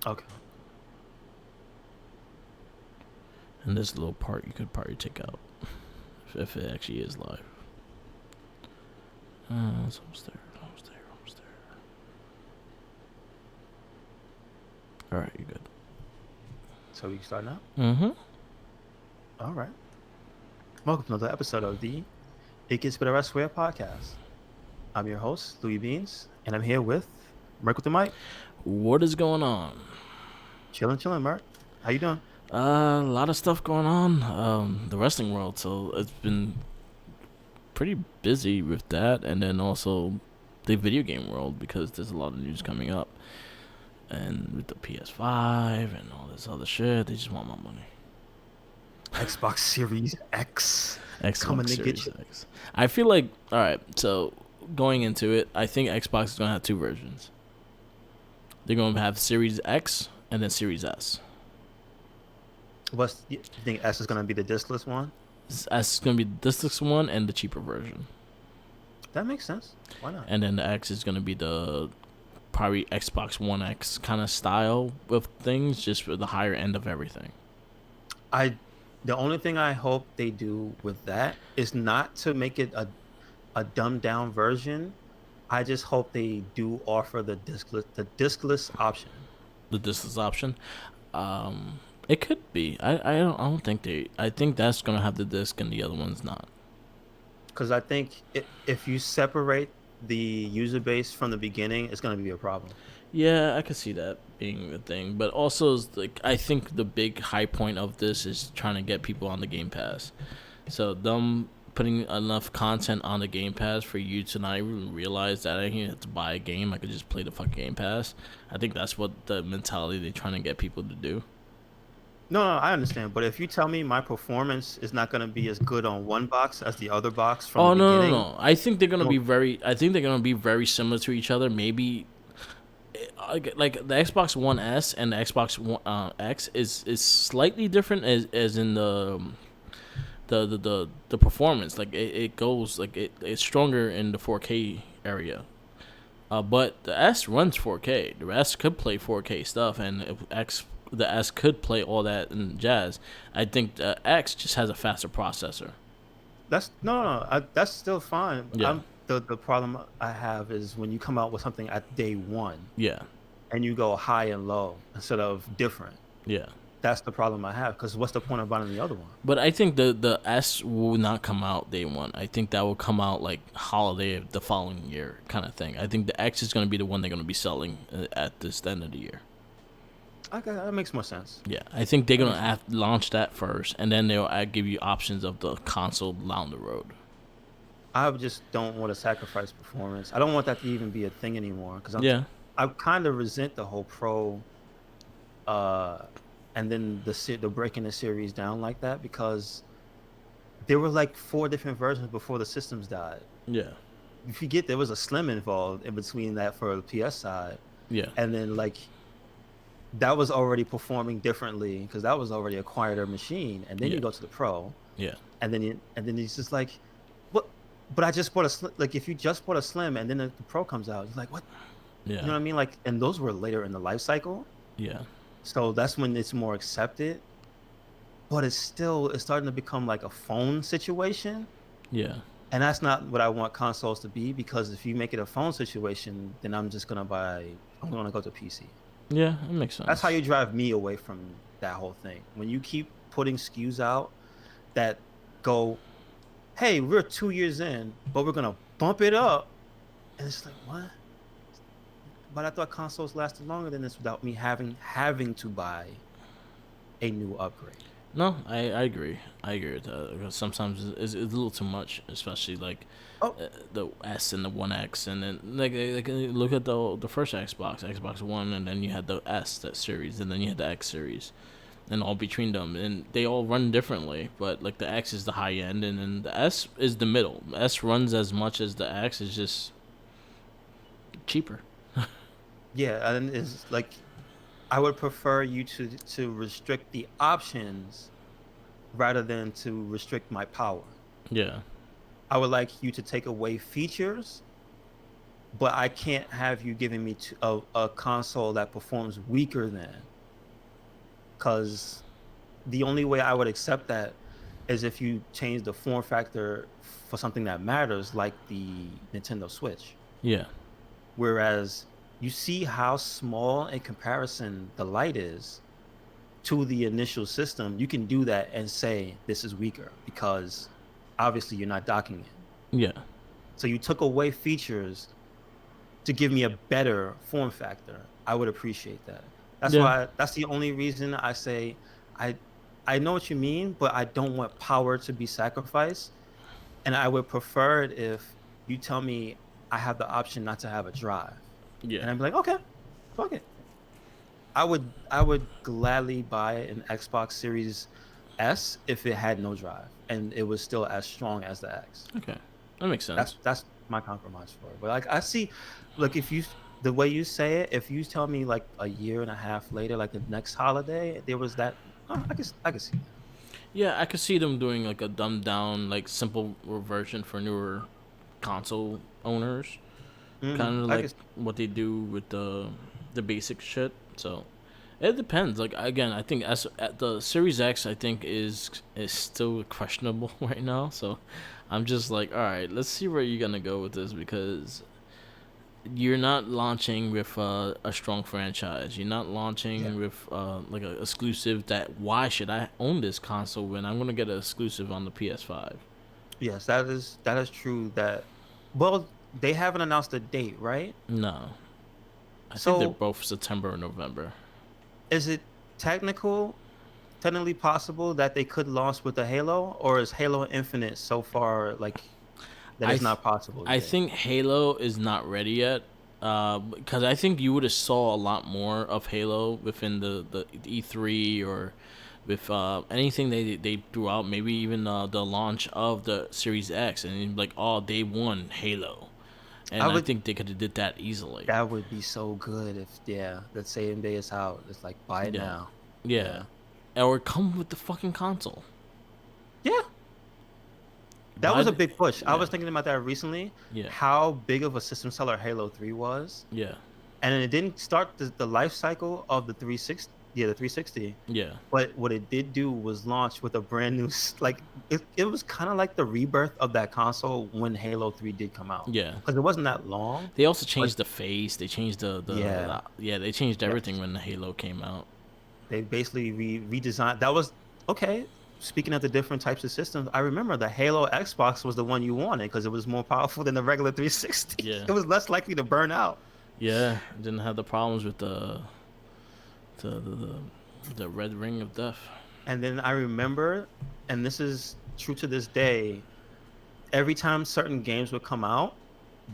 Okay. And this little part you could probably take out if it actually is live. It's almost there. Almost there. Almost there. All right, you good. So we can start now. Mm-hmm. All right. Welcome to another episode of the It Gets Better Elsewhere podcast. I'm your host, Louis Beans, and I'm here with Merc with the mic. What is going on? Chilling, Merc. How you doing? A lot of stuff going on. The wrestling world, so it's been pretty busy with that, and then also the video game world because there's a lot of news coming up, and with the PS5 and all this other shit, they just want my money. Xbox Series X coming Xbox to get Series you. X. I feel like all right. So going into it, I think Xbox is gonna have two versions. They're gonna have Series X and then Series S. You think S is going to be the diskless one? S is gonna be this one and the cheaper version, That makes sense. Why not? and then the X is gonna be the probably Xbox One X kind of style with things, just for the higher end of everything. I the only thing I hope they do with that is not to make it a dumbed down version. I just hope they do offer the diskless option. The diskless option. It could be. I don't think they. I think that's gonna have the disc and the other one's not. Because I think if you separate the user base from the beginning, it's going to be a problem. Yeah, I could see that being a thing, but also like I think the big high point of this is trying to get people on the Game Pass. So them putting enough content on the Game Pass for you to not even realize that I didn't have to buy a game. I could just play the fucking Game Pass. I think that's what the mentality they're trying to get people to do. No, I understand. But if you tell me my performance is not going to be as good on one box as the other box from the Oh no, no, beginning, no! I think they're gonna be well, very. I think they're gonna be very similar to each other. Maybe like the Xbox One S and the Xbox One X is slightly different as in the performance. Like it goes like it's stronger in the 4K area. But the S runs 4K. The S could play 4K stuff, and if the S could play all that in jazz. I think the X just has a faster processor. that's no. That's still fine. Yeah, The problem I have is when you come out with something at day one yeah, and you go high and low instead of different. yeah. That's the problem I have. Because what's the point of buying the other one? But I think the S will not come out day one. I think that will come out like holiday of the following year kind of thing. I think the X is going to be the one they're going to be selling at this end of the year. Okay, that makes more sense. Yeah, I think they're That going makes to launch that first, and then they'll give you options of the console down the road. I just don't want to sacrifice performance. I don't want that to even be a thing anymore because Yeah, I kind of resent the whole pro, uh, and then the breaking the series down like that because there were like four different versions before the systems died. yeah, You forget there was a Slim involved in between that for the PS side, yeah, and then like that was already performing differently because that was already a quieter machine, and then yeah, you go to the pro, yeah, and then it's just like, what? But I just bought a slim. Like if you just bought a slim and then the pro comes out, you're like, what? You yeah, know what I mean? Like, and those were later in the life cycle, yeah, so that's when it's more accepted. But it's starting to become like a phone situation, yeah, and that's not what I want consoles to be. Because if you make it a phone situation, then I'm gonna go to PC. yeah. It makes That's how sense. you drive me away from that whole thing. When you keep putting SKUs out that go, hey, we're 2 years in, but we're gonna bump it up. And it's like, what? But I thought consoles lasted longer than this without me having to buy a new upgrade. No, I agree. I agree with that because sometimes it's a little too much, especially like Oh, the S and the One X, and then like look at the first Xbox One, and then you had the S that series, and then you had the X series, and all between them, and they all run differently. But like the X is the high end, and then the S is the middle. The S runs as much as the X, is just cheaper. yeah, and it's like I would prefer you to restrict the options rather than to restrict my power. Yeah, I would like you to take away features but I can't have you giving me a console that performs weaker than, because the only way I would accept that is if you change the form factor for something that matters, like the Nintendo Switch. Yeah. Whereas you see how small in comparison the light is to the initial system, you can do that and say this is weaker because obviously you're not docking it. Yeah. So you took away features to give me a better form factor. I would appreciate that. That's Yeah. why that's the only reason I say I I know what you mean, but I don't want power to be sacrificed. And I would prefer it if you tell me I have the option not to have a drive. Yeah. And I'm like, okay, fuck it. I would gladly buy an Xbox Series S if it had no drive and it was still as strong as the X. Okay. That makes sense. That's my compromise for it. But like I see, look, if you the way you say it, if you tell me like a year and a half later, like the next holiday, there was that, I can see that. Yeah, I could see them doing like a dumbed down, like simple version for newer console owners, kind of I like guess what they do with the basic shit. So it depends. Like again, I think as at the Series X, I think is still questionable right now. So I'm just like, all right, let's see where you're gonna go with this because you're not launching with a strong franchise. You're not yeah. launching with like an exclusive. That why should I own this console when I'm gonna get an exclusive on the PS5? Yes, that is true. That well, they haven't announced a date, right? No, I think they're So both September or November. is it technically possible that they could launch with the Halo, or is Halo Infinite so far like that I it's th- not possible? You I think? think Halo is not ready yet. Because I think you would have saw a lot more of Halo within the E3 or with anything they threw out. Maybe even the launch of the Series X and like all day one Halo, I and I would. think they could have did that easily. That would be so good if, yeah, the same day it's out. It's like buy it Yeah, now. yeah, Yeah. or come with the fucking console. Yeah. That Buy was a the, big push. I yeah, was thinking about that recently, yeah, how big of a system seller Halo 3 was. yeah, And it didn't start the life cycle of the 360, yeah, the 360. yeah, But what it did do was launch with a brand new like it was kind of like the rebirth of that console when Halo 3 did come out. yeah. Because it wasn't that long, They also but changed the face. They changed yeah. yeah. They changed everything Yes. when the Halo came out. They basically redesigned. That was okay. Speaking of the different types of systems, I remember the Halo Xbox was the one you wanted because it was more powerful than the regular 360. Yeah, It was less likely to burn out. yeah. Didn't have the problems with the the, the, the red ring of death. And then I remember, and this is true to this day, every time certain games would come out,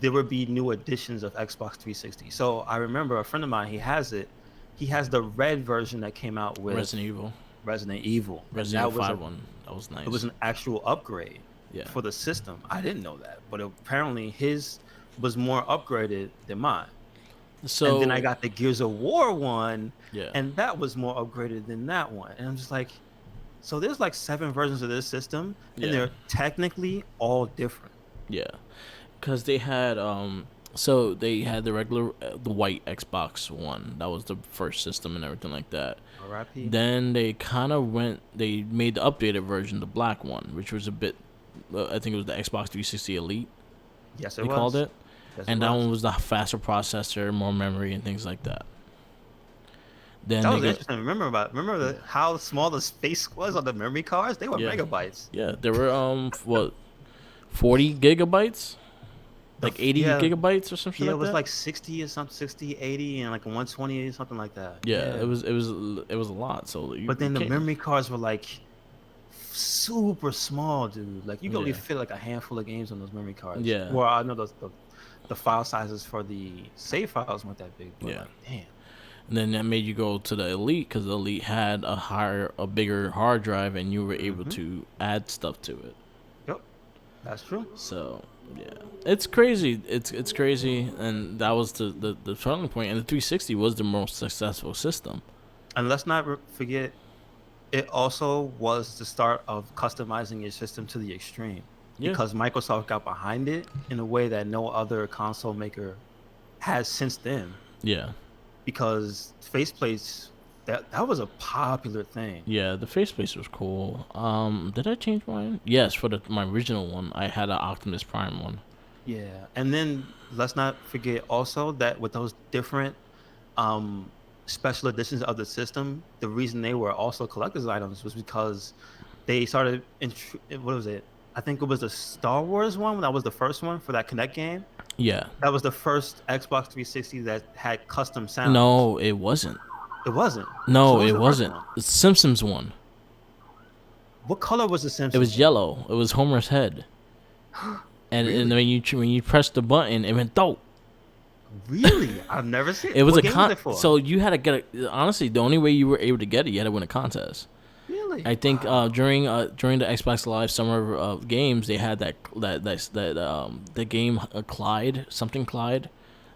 there would be new editions of Xbox 360. So I remember a friend of mine, he has it. He has the red version that came out with Resident Evil, Resident Evil, and Resident Evil 5 one. That was it was nice. an actual upgrade Yeah. for the system. I didn't know that, but apparently his was more upgraded than mine. And then I So got the Gears of War one, yeah, and that was more upgraded than that one. And I'm just like, so there's like 7 versions of this system, and yeah, they're technically all different. yeah. Because they had so they had the regular the white Xbox One. That was the first system and everything like that. R.I.P. Then they kind of went. They made the updated version, the black one, which was a bit. I think it was the Xbox 360 Elite. Yes, it They called was. it, Yes, it and that was. one was the faster processor, more memory, and things like that. Then That they was got interesting. Remember how small the space was on the memory cards? They were yeah, megabytes. yeah. There were what 40 gigabytes, like 80 Yeah, gigabytes or something yeah, it like was that. like 60 or something, 60, 80, and like 120 or something like that. Yeah, Yeah. it was a lot. So But you then the can't. memory cards were like super small, dude. Like you could only Yeah, fit like a handful of games on those memory cards. yeah, Well, I know the file sizes for the save files weren't that big, but yeah. like, damn. And then that made you go to the Elite because the Elite had a bigger hard drive, and you were able Hmm. to add stuff to it. Yep, that's true. So yeah, it's crazy. It's crazy, and that was the turning point. And the 360 was the most successful system. And let's not forget, it also was the start of customizing your system to the extreme Yeah, because Microsoft got behind it in a way that no other console maker has since then, Yeah. because faceplates, that was a popular thing. Yeah, the faceplates was cool. Did I change mine? Yes, for my original one, I had an Optimus Prime one. Yeah, and then let's not forget also that with those different um special editions of the system, the reason they were also collector's items was because they started what was it? I think it was the Star Wars one. That was the first one for that Kinect game. Yeah. That was the first Xbox 360 that had custom sounds. No, it wasn't. It wasn't. So No, what was it the first wasn't. one? The Simpsons one. What color was the It Simpsons was one? yellow. It was Homer's head. And Really? when you pressed the button, it went dope. Really? I've never seen It it. was What a game was it for? so you had to get a, honestly the only way you were able to get it, you had to win a contest. Really? I think Wow. during the Xbox Live Summer Games, they had the game Clyde, something Clyde.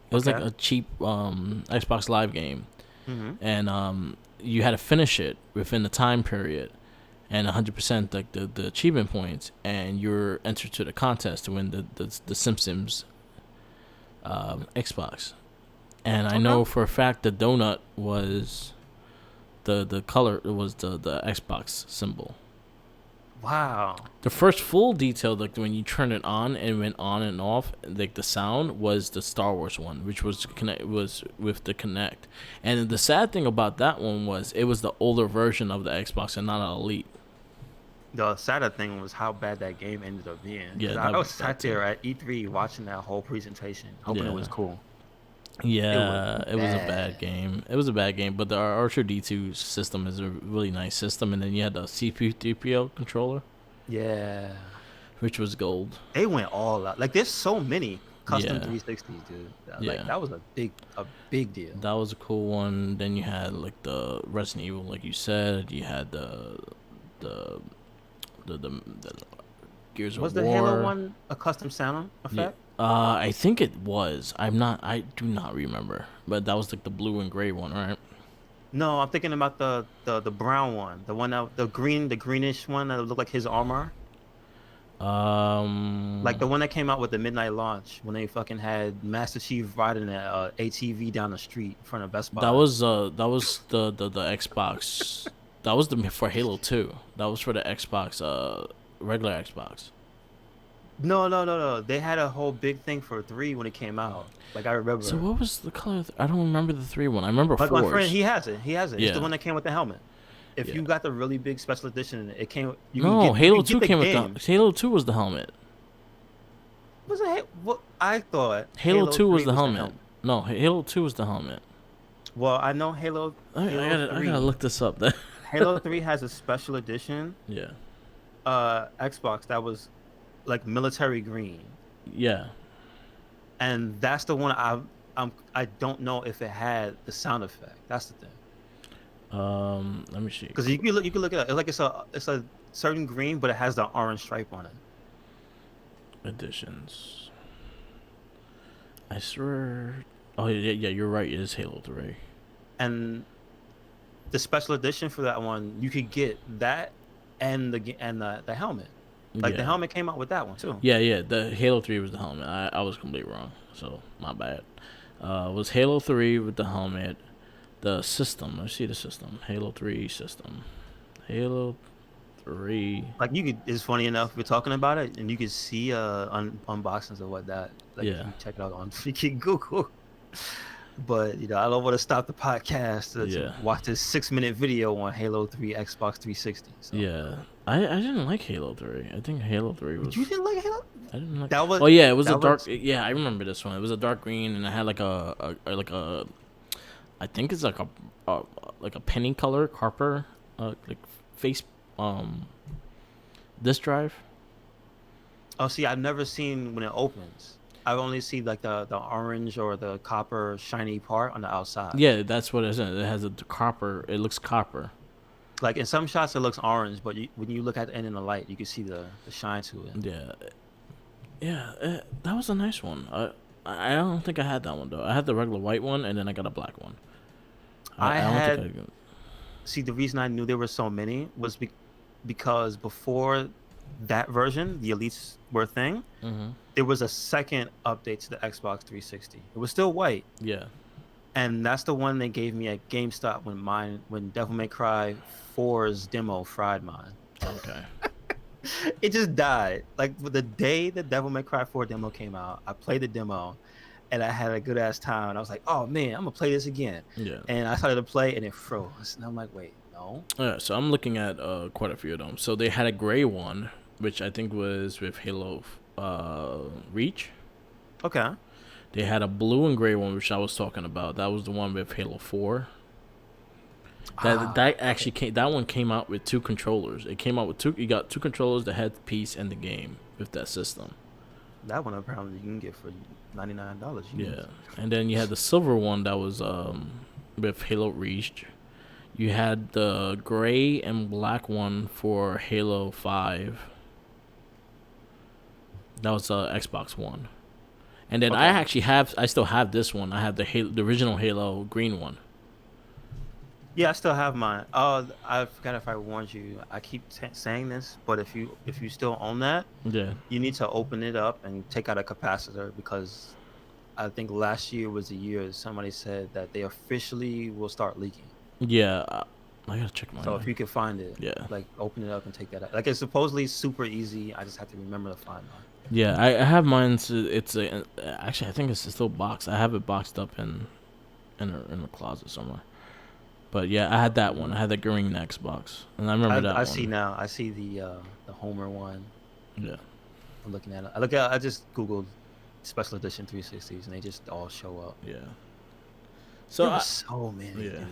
It was like Okay. a cheap Xbox Live game, Mm-hmm. and you had to finish it within the time period, and 100% like the achievement points, and you're entered to the contest to win the Simpsons Xbox. And I know Okay. for a fact the donut was the color, it was the Xbox symbol. Wow. The first full detail, like when you turn it on and went on and off, like the sound was the Star Wars one, which was was with the Kinect. And the sad thing about that one was it was the older version of the Xbox and not an Elite. The sadder thing was how bad that game ended up being. Yeah, 'Cause that I was was bad sat too. there at E3 watching that whole presentation, hoping it was Yeah. cool. Yeah, it was a Bad. bad game. It was a bad game, but the R2D2 system is a really nice system, and then you had the CPU3PO controller, Yeah. which was gold. They went all out. Like there's so many custom Yeah, 360s, dude. Like yeah. that was a big deal. That was a cool one. Then you had like the Resident Evil, like you said. You had the the Gears Was of the War. Halo one a custom sound Yeah. effect? I think it was. I'm not. I do not remember. But that was like the blue and gray one, right? No, I'm thinking about the brown one, the one that the greenish one that looked like his armor. Like the one that came out with the midnight launch when they fucking had Master Chief riding a ATV down the street in front of Best Buy. that was the Xbox. That was the for Halo 2. That was for the Xbox regular Xbox. No. They had a whole big thing for 3 when it came out. Like I remember. So what was the color? I don't remember the 3 one. I remember Like my 4's. friend, he has it. He has it. It's the Yeah. one that came with the helmet. If Yeah. you got the really big special edition, it came. You No, can get, Halo you 2 can get came the with game. the Halo 2 was the helmet. Was it what I thought? Halo 2 was 3 the helmet. No, Halo 2 was the helmet. Well, I know Halo. Halo I 3. gotta look this up. Then. Halo 3 has a special edition Yeah. Xbox that was like military green, Yeah. and that's the one I don't know if it had the sound effect. That's the thing. Let me see. Because you can look at it like it's a certain green, but it has the orange stripe on it. Editions. I swear. Oh yeah, you're right. It is Halo 3. And the special edition for that one, you could get that and the helmet. Like Yeah. the helmet came out with that one too. Yeah. The Halo 3 was the helmet. I was completely wrong. So my bad. It was Halo 3 with the helmet. The system. Let's see the system. Halo 3 system. Halo 3. Like you could. It's funny enough. We're talking about it, and you can see unboxings of what that. Like Yeah. you check it out on freaking Google. But I don't want to stop the podcast to Yeah. watch this 6-minute video on Halo 3 Xbox 360. So. Yeah. I didn't like Halo 3. I think Halo 3 was. You didn't like Halo? I didn't like. That was. Oh yeah, it was a that dark. was- Yeah, I remember this one. It was a dark green, and it had like a I think it's like a penny color copper like face disk drive. Oh, see, I've never seen when it opens. I've only seen like the orange or the copper shiny part on the outside. Yeah, that's what it is. It has a copper. It looks copper. Like in some shots it looks orange, but when you look at the end in the light, you can see the shine to it. Yeah. That was a nice one. I don't think I had that one though. I had the regular white one, and then I got a black one. I don't had. think See, the reason I knew there were so many was because before that version, the elites were a thing, Mm-hmm. there was a second update to the Xbox 360. It was still white, Yeah. and that's the one they gave me at GameStop when Devil May Cry 4's demo fried mine. Okay. It just died. Like the day the Devil May Cry 4 demo came out, I played the demo, and I had a good ass time. And I was like, "Oh man, I'm gonna play this again." Yeah. And I started to play, and it froze. And I'm like, "Wait, no." Yeah. So I'm looking at quite a few of them. So they had a gray one, which I think was with Halo Reach. Okay. They had a blue and gray one, which I was talking about. That was the one with Halo 4. That actually came. That one came out with two controllers. It came out with two. You got two controllers, the headpiece, and the game with that system. That one apparently you can get for $99. Yeah, and then you had the silver one that was with Halo Reach. You had the gray and black one for Halo 5. That was Xbox One. And then Okay. I still have this one. I have the original Halo green one. Yeah, I still have mine. Oh, I forgot if I warned you. I keep saying this, but if you still own that, Yeah. you need to open it up and take out a capacitor because I think last year was the year somebody said that they officially will start leaking. Yeah. I gotta check So if mine. you can find it, Yeah. like open it up and take that out. Like it's supposedly super easy. I just have to remember to find mine. Yeah, I have mine. It's actually, I think it's still boxed. I have it boxed up in a closet somewhere. But yeah, I had that one. I had the green Xbox, and I remember that I see one. now. I see the Homer one. Yeah. I'm looking at it. I just googled special edition 360s and they just all show up. Yeah. So There were so many, yeah. dude.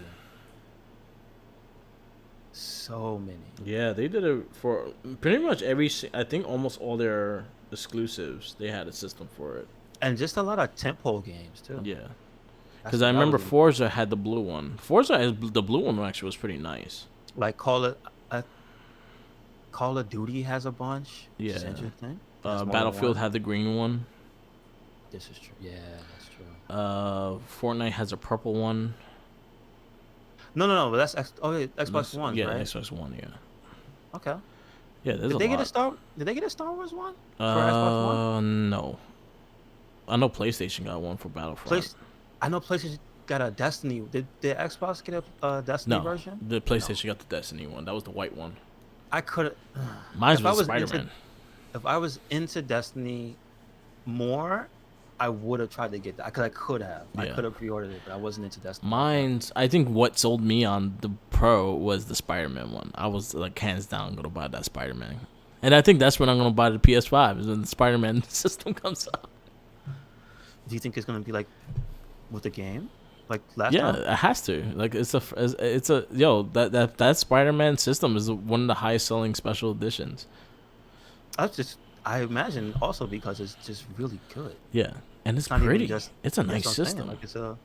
So many. Yeah, they did it for pretty much I think almost all their exclusives. They had a system for it. And just a lot of tentpole games too. Yeah. That's Because I that remember was Forza had the blue one. The blue one actually was pretty nice. like Call of Duty has a bunch, which is Yeah. interesting. That's more than Battlefield one. had the green one. This is true. Yeah, that's true. Fortnite has a purple one. No. But that's Xbox Ones, Yeah, right? Xbox One. Yeah. Okay. Yeah, there's a lot. Did they get a Star Wars one for Xbox One? No. I know PlayStation got one for Battlefront. I know PlayStation got a Destiny. Did Xbox get a Destiny No, version? the No. PlayStation got the Destiny one. That was the white one. I could Mine if I was was Spider into Man. if I was into Destiny more, I would have tried to get that because I could have. I Yeah. could have pre-ordered it, but I wasn't into Destiny like that. Mine's. I think what sold me on the Pro was the Spider Man one. I was like hands down gonna buy that Spider Man, and I think that's when I'm gonna buy the PS5 is when the Spider Man system comes out. Do you think it's gonna be like with the game, like last Yeah, time? it has to. Like it's a yo that Spider Man system is one of the highest selling special editions. I imagine also because it's just really good. Yeah, and it's It's not even pretty. just It's a that's nice what I'm saying. system. Like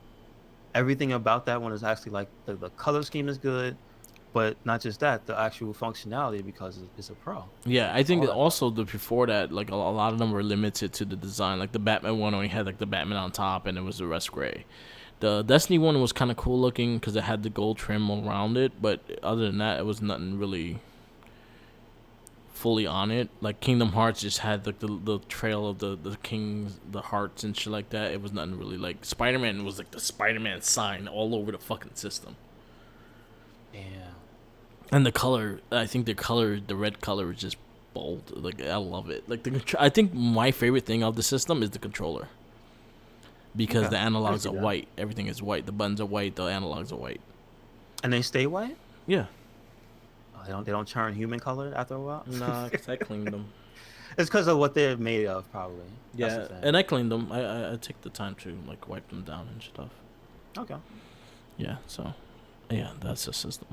everything about that one is actually like the color scheme is good, but not just that, the actual functionality because it's a pro. Yeah, I think All that that. also the before that, like a lot of them were limited to the design. Like the Batman one only had like the Batman on top, and it was the rest gray. The Destiny one was kind of cool looking because it had the gold trim around it, but other than that, it was nothing really fully on it. Like Kingdom Hearts just had like the trail of the kings, the hearts and shit like that. It was nothing really like Spider Man was like the Spider Man sign all over the fucking system. Yeah. And the color, I think the red color is just bold. Like I love it. Like I think my favorite thing of the system is the controller because Okay. the I can analogs see are that. white. Everything is white. The buttons are white. The analogs are white. And they stay white? Yeah. They don't turn human color after a while? Nah, cause I cleaned them. It's because of what they're made of, probably. That's the Yeah, thing. and I cleaned them. I take the time to like wipe them down and stuff. Okay. Yeah. So. Yeah, that's the system.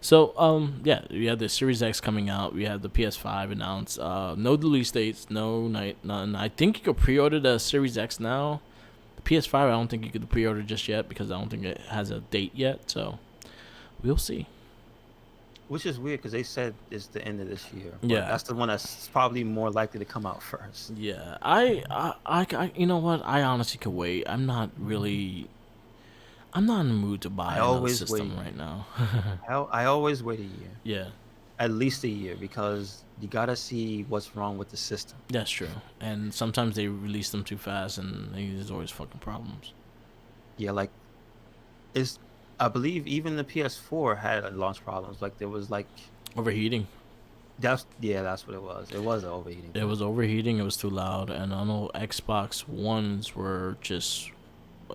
So, yeah, we had the Series X coming out. We had the PS5 announced. No release dates, no night, none. I think you could pre-order the Series X now. The PS5, I don't think you could pre-order just yet because I don't think it has a date yet. So, we'll see. Which is weird because they said it's the end of this year. But Yeah, that's the one that's probably more likely to come out first. yeah. You know what? I honestly could wait. I'm not in the mood to buy I another always system wait. right now. I always wait a year. Yeah. at least a year because you gotta see what's wrong with the system. That's true. And sometimes they release them too fast, and there's always fucking problems. Yeah, like it's. I believe even the PS4 had launch problems. Like there was like Overheating. that's what it was. It was an overheating It thing. was overheating. It was too loud, and I know Xbox Ones were just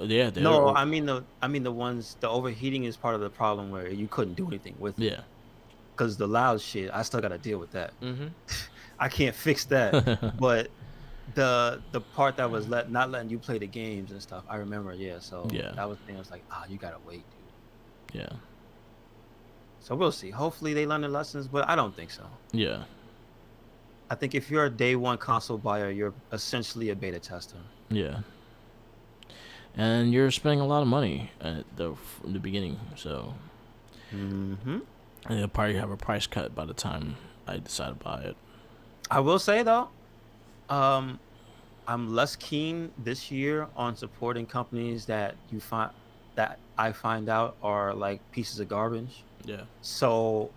yeah, No, they're the ones the overheating is part of the problem where you couldn't do anything with it yeah. because the loud shit. I still gotta deal with that. Mm-hmm. I can't fix that. But the part that was not letting you play the games and stuff, I remember. Yeah, so Yeah, that was the thing. I was like, you gotta wait, dude. yeah, So we'll see. Hopefully they learn their lessons, but I don't think so. yeah, I think if you're a day one console buyer, you're essentially a beta tester. yeah. And you're spending a lot of money at from the beginning, so Hmm. and they'll probably have a price cut by the time I decide to buy it. I will say though, um, I'm less keen this year on supporting companies that I find out are like pieces of garbage. Yeah, So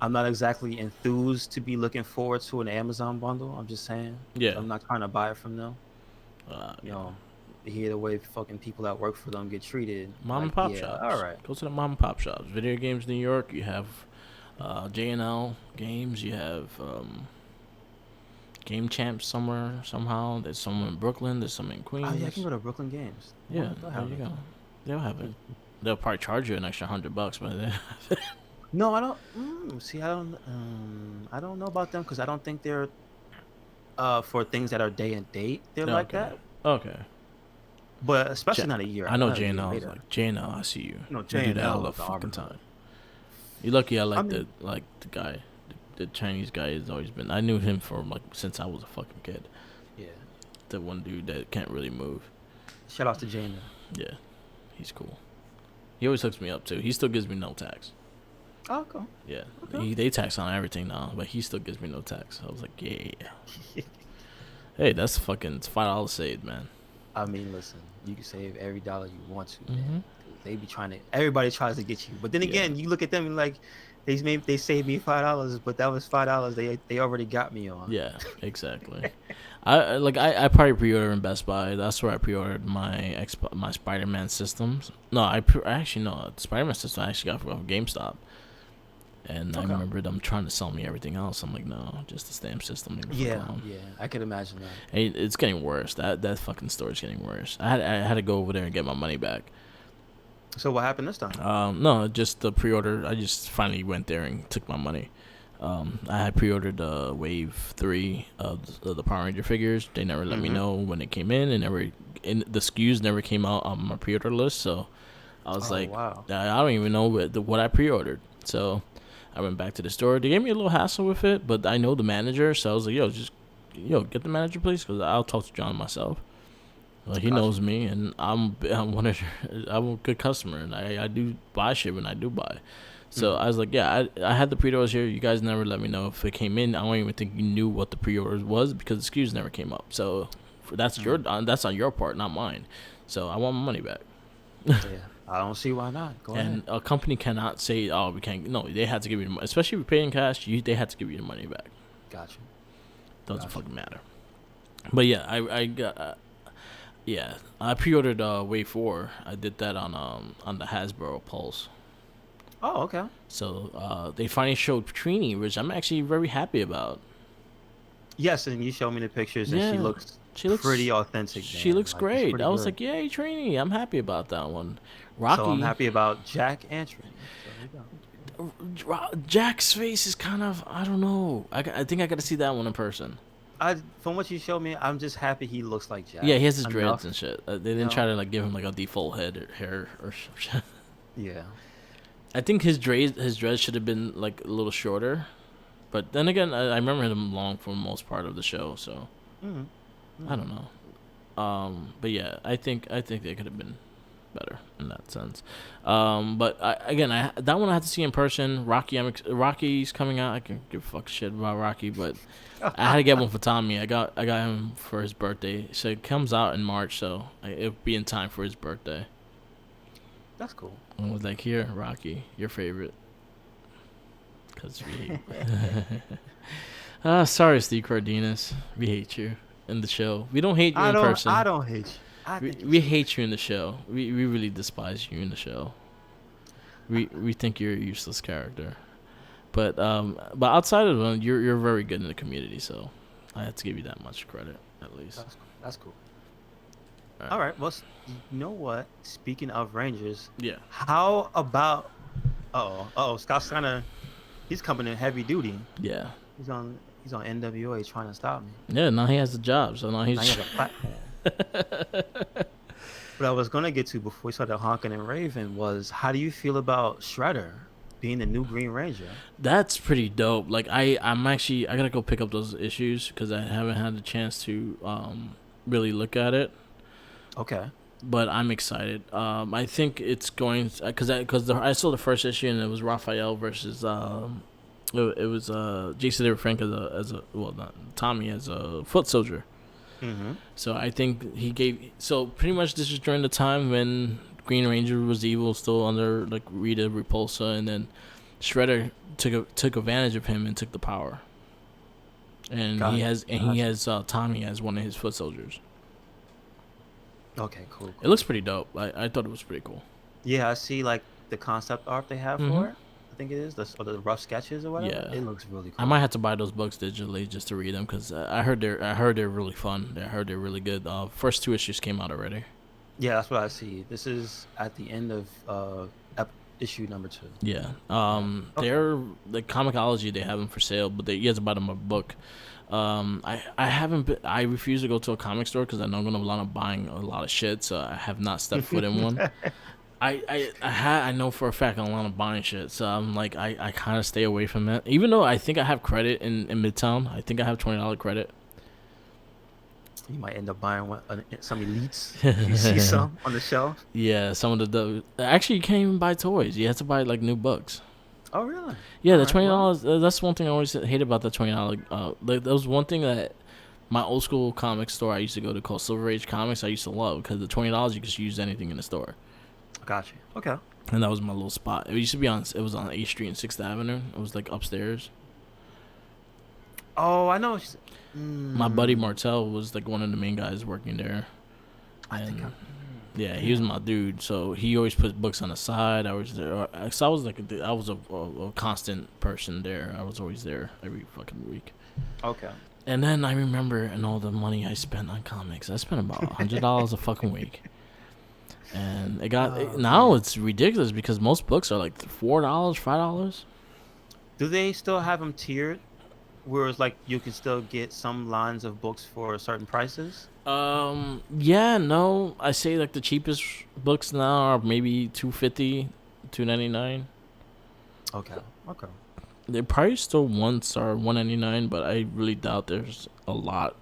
I'm not exactly enthused to be looking forward to an Amazon bundle. I'm just saying. yeah, I'm not trying to buy it from them. You yeah. know, to hear the way fucking people that work for them get treated. Mom Like, and pop yeah, all shops. right. Go to the mom and pop shops. Video Games New York. You have J&L Games. You have Game Champs somewhere somehow. There's someone in Brooklyn. There's some in Queens. Oh yeah, I can go to Brooklyn Games. Yeah, They'll there have you it. go. They'll have it. They'll probably charge you an extra $100, but No, I don't. See, I don't know about them because I don't think they're for things that are day and date. They're like okay, that, okay. but especially J- not a year. I know not a year JNL is later. like JNL. I see you. No, You J do and that all L the is the fucking arbiter. time. You lucky. I I like mean, the guy, the Chinese guy has always been. I knew him for like since I was a fucking kid. yeah. The one dude that can't really move. Shout out to J and L. Yeah, he's cool. He always hooks me up too. He still gives me no tax. Oh, cool. Yeah, Okay. they tax on everything now, but he still gives me no tax. I was like, yeah. Hey, that's fucking it's $5 saved, man. I mean, listen, you can save every dollar you want to, Mm-hmm. man. They be trying to. Everybody tries to get you, but then Yeah. again, you look at them and like, they saved me $5, but that was $5 they already got me on. Yeah, exactly. I probably pre-ordered in Best Buy. That's where I pre-ordered my Spider-Man systems. No, I actually no the Spider-Man system I actually got from GameStop. And I Okay. remember them trying to sell me everything else. I'm like, no, just the stamp system. Leave me the fuck Yeah, alone. yeah, I could imagine that. Hey, it's getting worse. That fucking store is getting worse. I had to go over there and get my money back. So what happened this time? No, just the pre-order. I just finally went there and took my money. I had pre-ordered Wave 3 of the Power Ranger figures. They never let me Mhm. know when it came in, and the SKUs never came out on my pre-order list. So I was Oh like, wow. I don't even know what I pre-ordered. So I went back to the store. They gave me a little hassle with it, but I know the manager, so I was like, get the manager, please, because I'll talk to John myself. Well, he Gotcha. knows me, and I'm I'm a good customer, and I do buy shit when I do buy. So I was like, yeah, I had the pre-orders here. You guys never let me know if it came in. I don't even think you knew what the pre-orders was because the SKUs never came up. So that's that's on your part, not mine. So I want my money back. Yeah, I don't see why not. Go And ahead. a company cannot say, "Oh, we can't." No, they had to give you the money. Especially if you pay in cash, they had to give you the money back. Gotcha. Doesn't Gotcha. fucking matter. But yeah, I got I pre-ordered Wave 4. I did that on the Hasbro Pulse. Oh, okay. So they finally showed Trini, which I'm actually very happy about. Yes, and you showed me the pictures, and Yeah, she looks she looks pretty authentic. She Man. looks Like, it's great. pretty I was good. like, yay, Trini! I'm happy about that one. So I'm Rocky, happy about Jack and Trini. So there you go. Jack's face is kind of I don't know. I think I got to see that one in person. From what you showed me, I'm just happy he looks like Jack. Yeah, he has his Enough. dreads and shit. They didn't No. try to like give him like a default head or hair or shit. Yeah. I think his dreads should have been like a little shorter, but then again, I remember him long for most part of the show, so Mm-hmm. I don't know. But yeah, I think they could have been better in that sense. But that one I had to see in person. Rocky's coming out. I can give a fuck shit about Rocky, but I had to get one for Tommy. I got him for his birthday. So it comes out in March, so it'll be in time for his birthday. That's cool. I was like, here, Rocky, your favorite. because we hate. Sorry, Steve Cardenas. We hate you in the show. We don't hate you in person. I don't hate you. We hate you in the show. We really despise you in the show. We think you're a useless character. But outside of them, you're very good in the community, so I have to give you that much credit at least. That's cool. All right. Well, you know what? Speaking of Rangers, Yeah. how about? Scott Steiner, he's coming in heavy duty. Yeah. He's on NWA trying to stop me. Yeah. Now he has a job, so now he's. Now he has a platform. What I was gonna get to before we started honking and raving was, how do you feel about Shredder being the new Green Ranger? That's pretty dope. Like I'm actually I gotta go pick up those issues because I haven't had the chance to really look at it. Okay. But I'm excited. I think it's going because I saw the first issue and it was Raphael versus it was Jason David Frank as a not Tommy as a foot soldier. Mm-hmm. So I think so pretty much this is during the time when Green Ranger was evil, still under like Rita Repulsa, and then Shredder took advantage of him and took the power. And he has Tommy as one of his foot soldiers. Okay, cool. It looks pretty dope. I thought it was pretty cool. Yeah, I see like the concept art they have for it. I think it is the rough sketches or whatever. Yeah, it looks really cool. I might have to buy those books digitally just to read them because I heard they're really fun. I heard they're really good. First 2 issues came out already. Yeah, that's what I see. This is at the end of issue number 2. Yeah. They're the Comixology. They have them for sale, but you have to buy them a book. I refuse to go to a comic store because I know I'm gonna land up buying a lot of shit. So I have not stepped foot in one. I know for a fact I'm land up buying shit. So I'm like I kind of stay away from it. Even though I think I have credit in Midtown. I think I have $20 credit. You might end up buying some elites. You see some on the shelf. Yeah, some of the actually you can't even buy toys. You have to buy like new books. Oh really? Yeah, the $20. That's one thing I always hate about the $20. Like that was one thing that my old school comic store I used to go to called Silver Age Comics. I used to love because the $20 you could use anything in the store. Gotcha. Okay. And that was my little spot. It used to be on 8th Street and 6th Avenue. It was like upstairs. Oh, I know. My buddy Martel was like one of the main guys working there. Yeah, he was my dude. So he always put books on the side. I was there. So I was a constant person there. I was always there every fucking week. Okay. And then I remember and all the money I spent on comics. I spent about $100 a fucking week. And now it's ridiculous because most books are like $4, $5. Do they still have them tiered? Where it's like you can still get some lines of books for certain prices? Yeah, no. I say like the cheapest books now are maybe $2.50, $2.99. Okay. They probably still once are $1.99, but I really doubt there's a lot.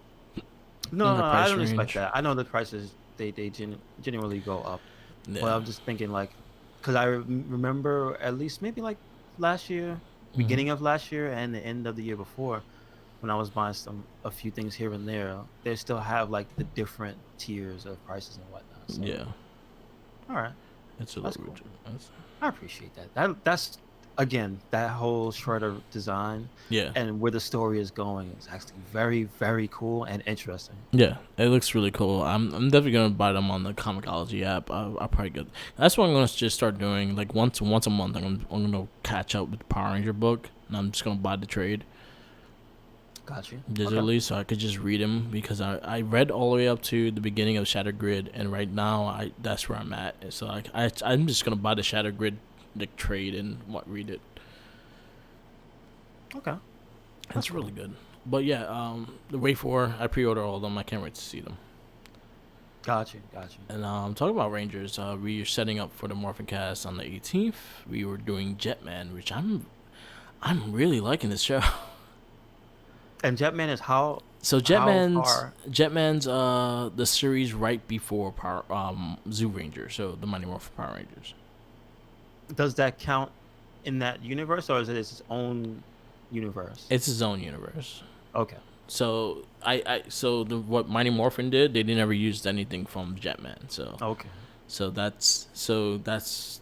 No, I don't expect that. I know the prices they generally go up. Yeah. But I'm just thinking like, because I remember at least maybe like last year, beginning of last year and the end of the year before, when I was buying a few things here and there, they still have like the different tiers of prices and whatnot. So. Yeah. All right. It's a little. Cool. I appreciate that. That's again that whole Shredder design. Yeah. And where the story is going is actually very, very cool and interesting. Yeah, it looks really cool. I'm definitely gonna buy them on the Comixology app. I'll probably get. That's what I'm gonna just start doing. Like once a month, I'm gonna catch up with the Power Ranger book, and I'm just gonna buy the trade. Got you. Digitally, so I could just read them because I read all the way up to the beginning of Shattered Grid, and right now that's where I'm at. So I'm just gonna buy the Shattered Grid like trade and read it. Okay. That's really good. But yeah, the Wave 4, I pre-order all of them. I can't wait to see them. Gotcha. And talking about Rangers, we are setting up for the Morphin Cast on the 18th. We were doing Jetman, which I'm really liking this show. And Jetman is how? So Jetman's the series right before Zoo Ranger, so the Mighty Morphin Power Rangers. Does that count in that universe, or is it its own universe? It's his own universe. Okay. So what Mighty Morphin did, they never used anything from Jetman. So okay. So that's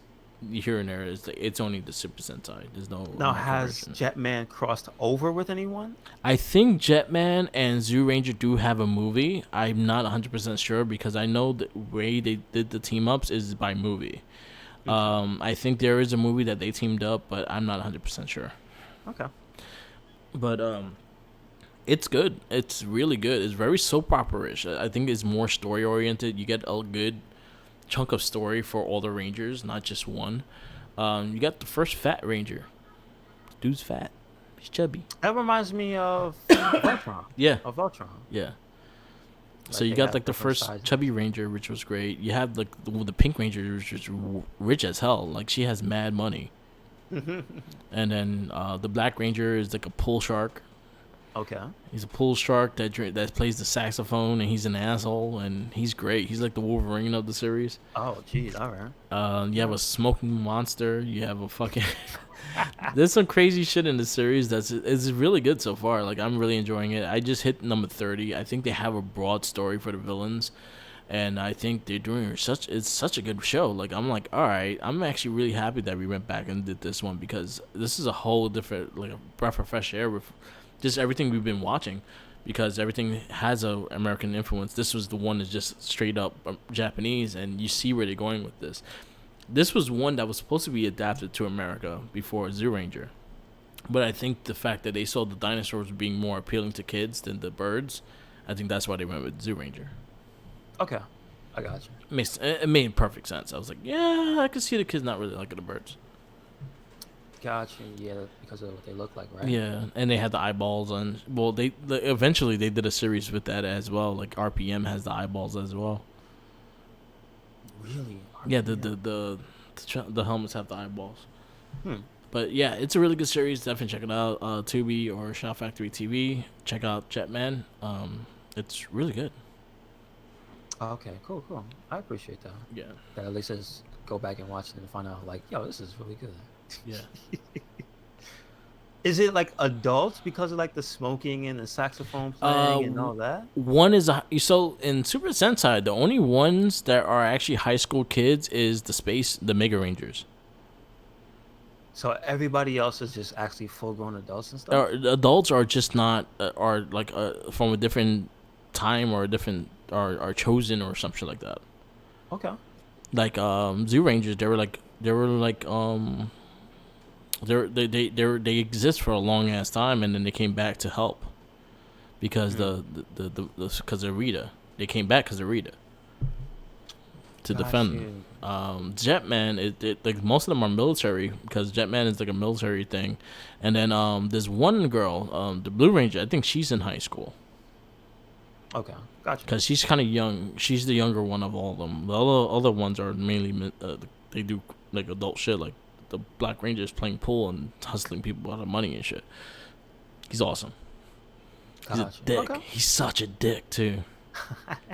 here and there is like, it's only the Super Sentai. There's no Now, American has version. Jetman crossed over with anyone? I think Jetman and Zoo Ranger do have a movie. I'm not 100% sure because I know the way they did the team ups is by movie. I think there is a movie that they teamed up, but I'm not 100% sure. Okay. But it's good. It's really good. It's very soap opera-ish. I think it's more story oriented. You get a good chunk of story for all the Rangers, not just one. You got the first fat Ranger. Dude's fat. He's chubby. That reminds me of Voltron. Yeah, Of Voltron. yeah. So Like, you they got have like the different first sizes. chubby Ranger, which was great. You have like the Pink Ranger, which is rich as hell. Like she has mad money. And then the Black Ranger is like a pool shark. Okay. He's a pool shark that plays the saxophone, and he's an asshole, and he's great. He's like the Wolverine of the series. Oh, geez. All right. You have a smoking monster. You have a fucking. There's some crazy shit in the series it's really good so far. Like I'm really enjoying it. I just hit number 30. I think they have a broad story for the villains, and I think they're doing it's such a good show. Like I'm like, all right, I'm actually really happy that we went back and did this one because this is a whole different like a breath of fresh air with just everything we've been watching. Because everything has a American influence. This was the one that's just straight up Japanese, and you see where they're going with this. This was one that was supposed to be adapted to America before Zoo Ranger. But I think the fact that they saw the dinosaurs being more appealing to kids than the birds, I think that's why they went with Zoo Ranger. Okay. I got you. It made perfect sense. I was like, yeah, I could see the kids not really liking the birds. Got you. Yeah, because of what they look like, right? Yeah, and they had the eyeballs on. Well, they eventually they did a series with that as well. Like RPM has the eyeballs as well. Really? Yeah, RPM. the helmets have the eyeballs. Hmm. But yeah, it's a really good series. Definitely check it out. Tubi or Shout Factory TV. Check out Jetman. It's really good. Okay. Cool. I appreciate that. Yeah, That at least is go back and watch it and find out, like, yo, this is really good. yeah. Is it like adults because of like the smoking and the saxophone playing and all that? One is so in Super Sentai, the only ones that are actually high school kids is the Mega Rangers. So everybody else is just actually full grown adults and stuff? Or the adults are just not are like from a different time or a different are chosen or something like that. Okay. Like Zoo Rangers, they exist for a long ass time, and then they came back to help because because of Rita. They came back because of Rita to Got defend. you. Jetman, it like most of them are military because Jetman is like a military thing, and then there's one girl, the Blue Ranger. I think she's in high school Okay. Gotcha. because she's kind of young. She's the younger one of all of them. The other ones are mainly they do like adult shit like. The Black Ranger is playing pool and hustling people out of money and shit. He's awesome. He's Gotcha. a dick. Okay. He's such a dick too.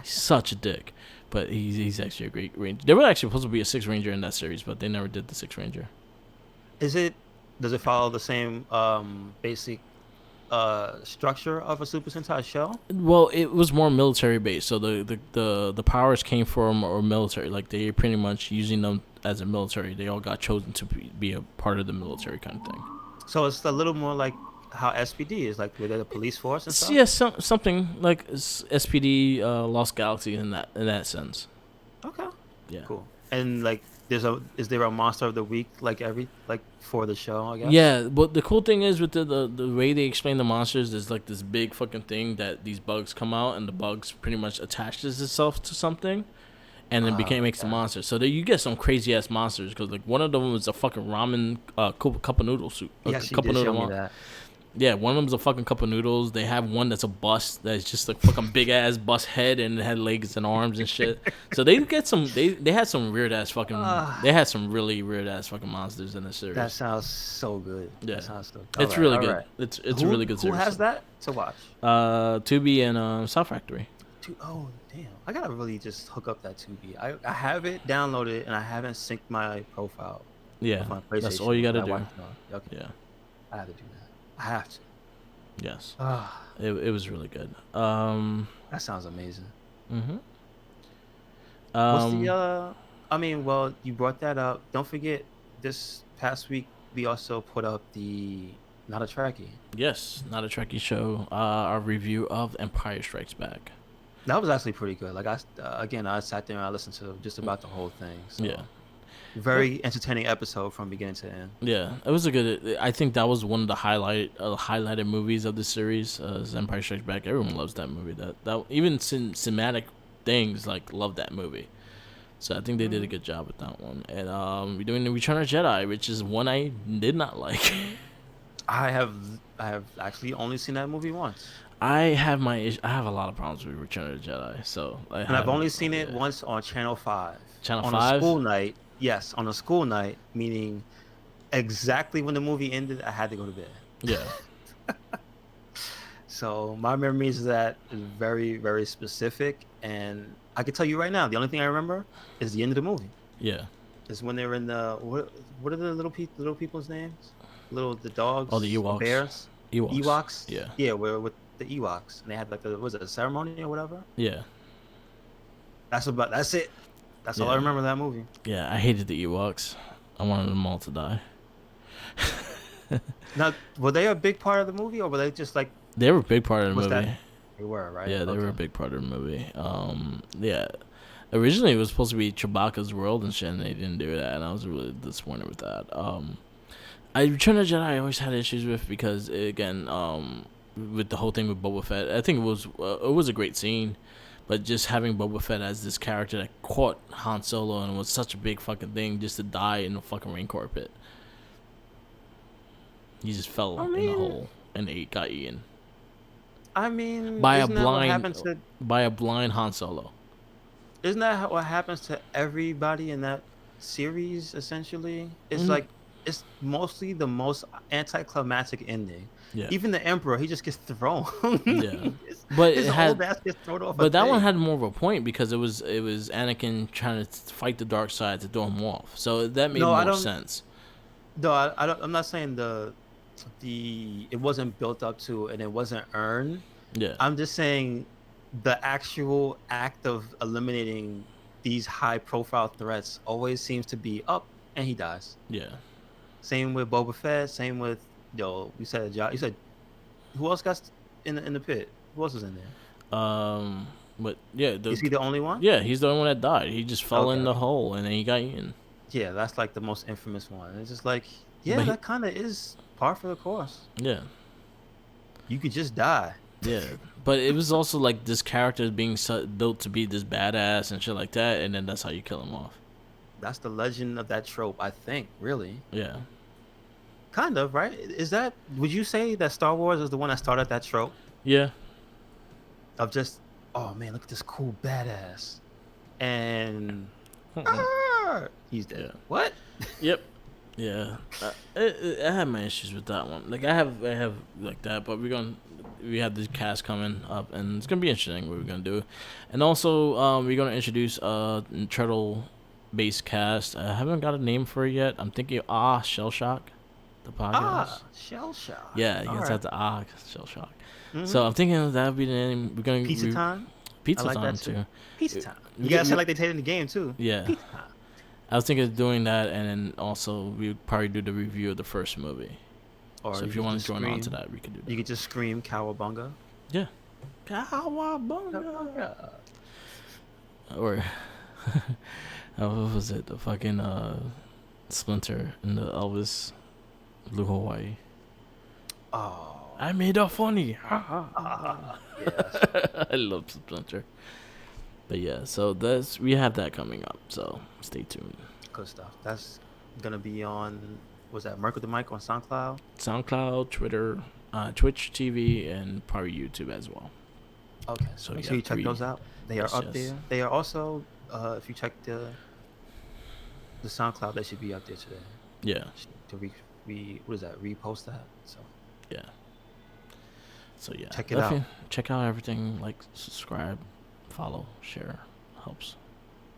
He's such a dick. But he's actually a great ranger. They were actually supposed to be a 6 Ranger in that series, but they never did the 6 Ranger. Does it follow the same basic structure of a Super Sentai show? Well, it was more military based, so the powers came from or military. Like they pretty much using them as a military. They all got chosen to be a part of the military kind of thing. So it's a little more like how SPD is, like with the police force and stuff. Yeah, something like SPD, Lost Galaxy in that sense. Okay. Yeah. Cool. And like, is there a monster of the week like for the show? I guess. Yeah, but the cool thing is with the way they explain the monsters is like this big fucking thing that these bugs come out and the bugs pretty much attaches itself to something, and then makes a monster. So that you get some crazy ass monsters because like one of them was a fucking ramen cup of noodle soup. Yeah, she did show me that. Yeah, one of them's a fucking cup of noodles. They have one that's a bus that's just like fucking big ass bus head and it had legs and arms and shit. So they get some. They had some weird ass fucking. They had some really weird ass fucking monsters in this series. That sounds so good. Yeah, that sounds so good. It's really good. Right. It's a really good series. Who has that to watch? Tubi and South Factory. Oh damn! I gotta really just hook up that Tubi. I have it downloaded and I haven't synced my profile. Yeah, that's all you gotta do. Okay. Yeah, I have to do that. I have to. Yes. It was really good. That sounds amazing. Mm-hmm. What's the I mean, well, you brought that up. Don't forget this past week we also put up the not a Trekkie. Yes, not a Trekkie show. Our review of Empire Strikes Back. That was actually pretty good. Like again, I sat there and I listened to just about the whole thing. So Yeah. very entertaining episode from beginning to end. Yeah, it was a good. I think that was one of the highlighted movies of the series. Is Empire Strikes Back. Everyone loves that movie. That even cinematic things like love that movie. So I think they did a good job with that one. And we're doing the Return of the Jedi, which is one I did not like. I have actually only seen that movie once. I have a lot of problems with Return of the Jedi. So And I've only seen it once on Channel 5. Channel on 5? a school night. Yes, on a school night, meaning exactly when the movie ended, I had to go to bed. Yeah. So my memories of that is very, very specific. And I can tell you right now, the only thing I remember is the end of the movie. Yeah. Is when they were in the what are the little people's names? The dogs. Oh, the Ewoks. Bears. Ewoks. Yeah. Yeah, we're with the Ewoks, and they had like a ceremony or whatever. Yeah. That's it. That's all I Yeah. remember of that movie. Yeah, I hated the Ewoks. I wanted them all to die. Now, were they a big part of the movie, or were they just like They were a big part of the Was movie. that- they were, right? Yeah, they were a Okay. big part of the movie. Yeah. Originally, it was supposed to be Chewbacca's world and shit, and they didn't do that, and I was really disappointed with that. I Return of the Jedi I always had issues with because, again, with the whole thing with Boba Fett, I think it was a great scene, but just having Boba Fett as this character that caught Han Solo and was such a big fucking thing just to die in the fucking Rancor pit. He just fell in the hole and got eaten I mean, by isn't that what happens to a blind Han Solo. Isn't that what happens to everybody in that series? Essentially, it's Mhm. like it's mostly the most anticlimactic ending. Yeah. Even the Emperor, he just gets thrown. Yeah. But his it had- old ass gets thrown off. But that one had more of a point because it was Anakin trying to fight the dark side to throw him off. So that made No, I more don't- sense. No, I don't. I'm not saying the it wasn't built up to and it wasn't earned. Yeah. I'm just saying the actual act of eliminating these high profile threats always seems to be up and he dies. Yeah. Same with Boba Fett. Same with you said who else got in the pit? Who else was in there? But yeah, Is he the only one? yeah, he's the only one that died. He just fell in Okay. the hole and then he got eaten. Yeah, that's like the most infamous one. It's just like, yeah, But he- that kind of is par for the course. Yeah. You could just die. Yeah. But it was also like this character being built to be this badass and shit like that, and then that's how you kill him off. That's the legend of that trope, I think. Really, Yeah. kind of, right? Is that? Would you say that Star Wars is the one that started that trope Yeah. of just, oh man, look at this cool badass, and he's dead. Yeah. What? Yep. Yeah. I have my issues with that one. Like I have like that, but we have this cast coming up, and it's gonna be interesting what we're gonna do, and also we're gonna introduce a turtle-based cast. I haven't got a name for it yet. I'm thinking Shell Shock, the podcast. Shell Shock. Yeah, you All guys right. have to Shell Shock. Mhm. So I'm thinking that would be the name. We're gonna Pizza Time. Pizza I like time that too. too. Pizza Time. we You get- gotta say like they did in the game too. Yeah. Pizza Time. I was thinking of doing that, and then also we'd probably do the review of the first movie. Or So if could you want to just join on to scream- that, we could do that. You could just scream Cowabunga. Yeah. Cowabunga. Or what was it? The fucking Splinter in the Elvis Blue Hawaii. Oh. I made a funny. Yes. I love Splinter. But yeah, so we have that coming up. So stay tuned. Good stuff. That's gonna be on. Was that Merc with the Mic on SoundCloud? SoundCloud, Twitter, Twitch TV, and probably YouTube as well. Okay. So So make yeah, sure you check 3. those out. They are Yes, up yes. there. They are also. If you check the SoundCloud, they should be up there today. Yeah. To what is that? Repost that. So Yeah. So yeah, Check it out. definitely check out everything. Like, subscribe, follow, share, helps.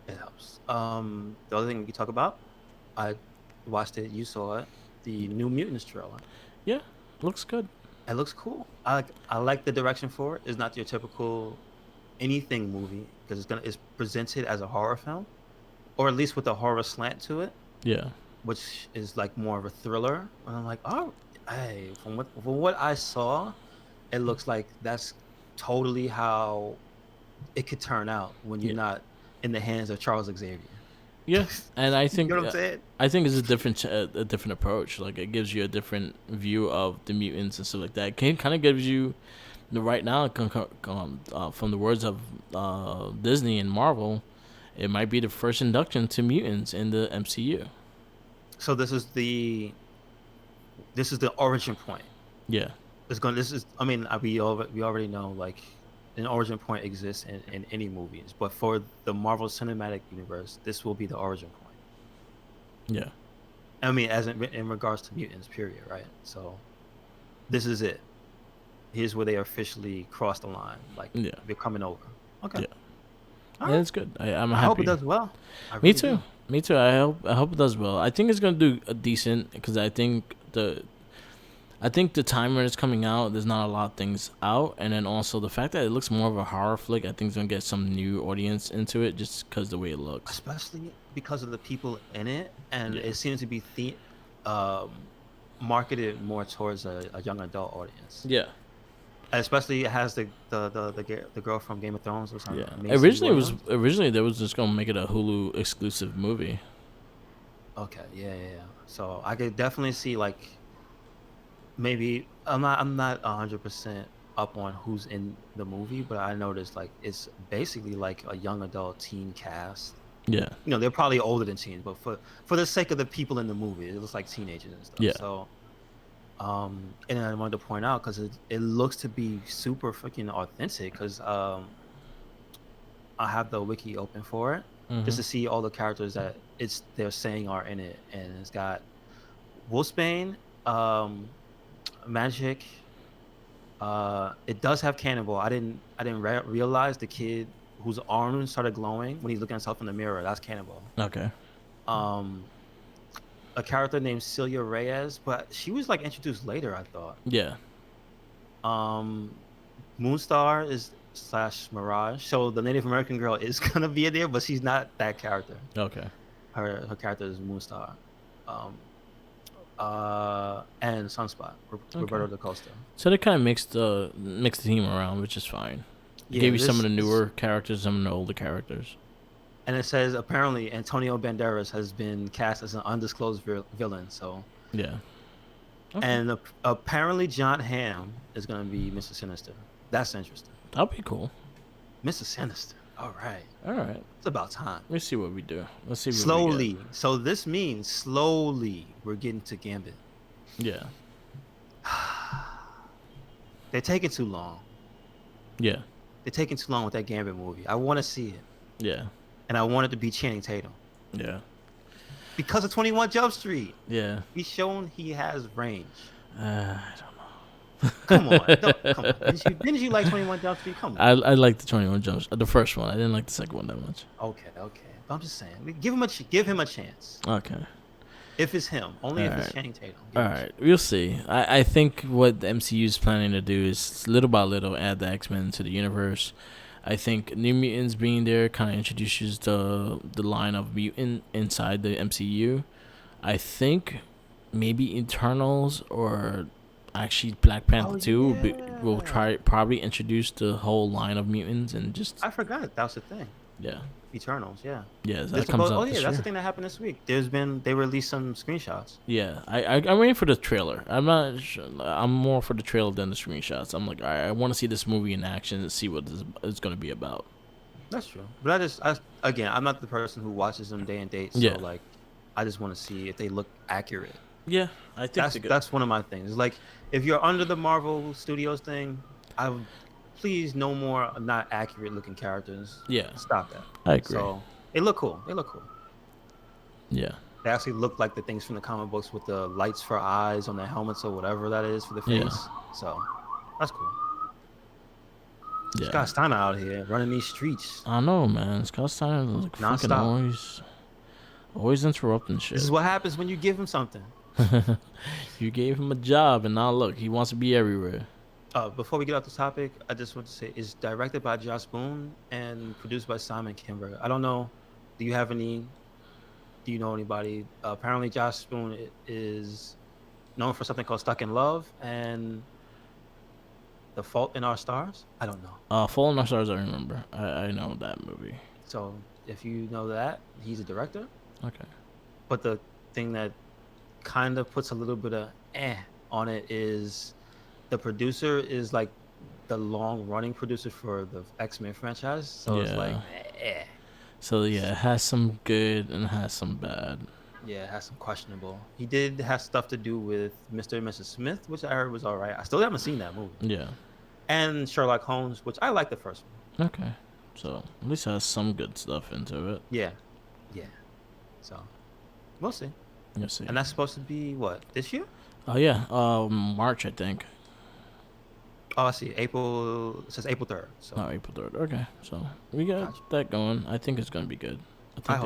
it helps. The other thing we could talk about, I watched it. You saw it. The New Mutants trailer. Yeah, looks good. It looks cool. I like the direction for it. It's not your typical anything movie because it's presented as a horror film, or at least with a horror slant to it. Yeah, which is like more of a thriller. And I'm like, oh, hey, from what I saw, it looks like that's totally how it could turn out when you're Yeah. not in the hands of Charles Xavier. Yeah, and I You know think what I'm saying? it's a different approach. Like it gives you a different view of the mutants and stuff like that. It kind of gives you the right now from the words of Disney and Marvel, it might be the first induction to mutants in the MCU. So this is the origin point. Yeah, It's going. This is. I mean, we already know like an origin point exists in any movies, but for the Marvel Cinematic Universe, this will be the origin point. yeah, I mean, as in regards to mutants, period, right? So this is it. Here's where they officially cross the line. Like yeah, they're coming over. Okay. yeah. All Yeah, right. it's good. I'm I hope it happy. does well. I Me really too. do. Me too. I hope it does well. I think it's gonna do a decent because I think the time when it's coming out, there's not a lot of things out, and then also the fact that it looks more of a horror flick, I think it's gonna get some new audience into it just because the way it looks. Especially because of the people in it, and Yeah. it seems to be um, marketed more towards a young adult audience. Yeah. Especially it has the girl from Game of Thrones or something. Yeah. Macy Williams. Originally they was just gonna make it a Hulu exclusive movie. Okay, yeah. So I could definitely see like maybe I'm not 100% up on who's in the movie, but I noticed like it's basically like a young adult teen cast. Yeah. They're probably older than teens, but for the sake of the people in the movie, it looks like teenagers and stuff. Yeah. So and I wanted to point out because it looks to be super freaking authentic because I have the wiki open for it just Mhm. to see all the characters that they're saying are in it, and it's got Wolfsbane, um, Magic. It does have Cannibal. I didn't realize the kid whose arm started glowing when he's looking at himself in the mirror. That's Cannibal. Okay. Um, a character named Celia Reyes, but she was like introduced later, I thought. Yeah. Um, Moonstar is slash Mirage. So the Native American girl is gonna be in there, but she's not that character. Okay. Her character is Moonstar. Um, and Sunspot, Okay. Roberto da Costa. So they kind of mixed the team around, which is fine. They Yeah, gave you some of the newer characters, some of the older characters. and it says apparently Antonio Banderas has been cast as an undisclosed villain. So, Yeah. Okay. and apparently John Hamm is gonna be Mr. Sinister. That's interesting. That'll be cool. Mr. Sinister. All right, All right. it's about time. Let's see what we do. Let's see what we Slowly. So this means slowly we're getting to Gambit. get. Yeah. They're taking too long. Yeah. They're taking too long with that Gambit movie. I want to see it, Yeah. and I want it to be Channing Tatum Yeah. because of 21 Jump Street. Yeah. He's shown he has range. I don't know. Come on, come on. Didn't you like 21 Jump Street? Come on. I like the 21 Jumps, the first one. I didn't like the second one that much. Okay. But I'm just saying, give him a chance. Okay. If it's him, only if it's Alright. Channing Tatum. All right, we'll see. I think what the MCU is planning to do is little by little add the X-Men to the universe. I think New Mutants being there kind of introduces the line of mutant inside the MCU. I think maybe Eternals or actually Black Panther 2 will probably introduce the whole line of mutants and just I forgot that was the thing. yeah. Eternals, yeah. Yeah, that comes out this that's year. the thing that happened this week. They released some screenshots. Yeah, I'm waiting for the trailer. I'm not. I'm more for the trailer than the screenshots. I'm like, all right, I want to see this movie in action and see what it's going to be about. That's true. But again, I'm not the person who watches them day and date. So Yeah. like, I just want to see if they look accurate. Yeah, I think That's one of my things. Like, if you're under the Marvel Studios thing, please no more not accurate looking characters. Yeah, Stop that. I agree. So they look cool. Yeah, They actually look like the things from the comic books with the lights for eyes on their helmets or whatever that is for the face. Yeah. So that's cool. yeah. Scott Steiner out here running these streets. I know, man. Scott Steiner is like fucking Nonstop. always interrupting shit. This is what happens when you give him something. You gave him a job, and now look, he wants to be everywhere. Before we get off the topic, I just want to say it's directed by Joss Boone and produced by Simon Kinberg. I don't know. Do you have any do you know anybody? Apparently, Josh Spoon is known for something called Stuck in Love and The Fault in Our Stars. I don't know. Fall in Our Stars, I remember. I know that movie. So if you know that, he's a director. Okay. But the thing that kind of puts a little bit of on it is the producer is like the long running producer for the X-Men franchise. So it's like eh. So yeah, it has some good and has some bad. Yeah, it has some questionable. He did have stuff to do with Mr. and Mrs. Smith, which I heard was all right. I still haven't seen that movie. Yeah. And Sherlock Holmes, which I like the first one. Okay. So at least it has some good stuff into it. Yeah. Yeah. So we'll see. You'll see. And that's supposed to be what, this year? Oh yeah. March, I think. Oh, I see. April. It says April 3rd. So Oh, April 3rd. Okay. So we got that going. I think it's gonna be good. I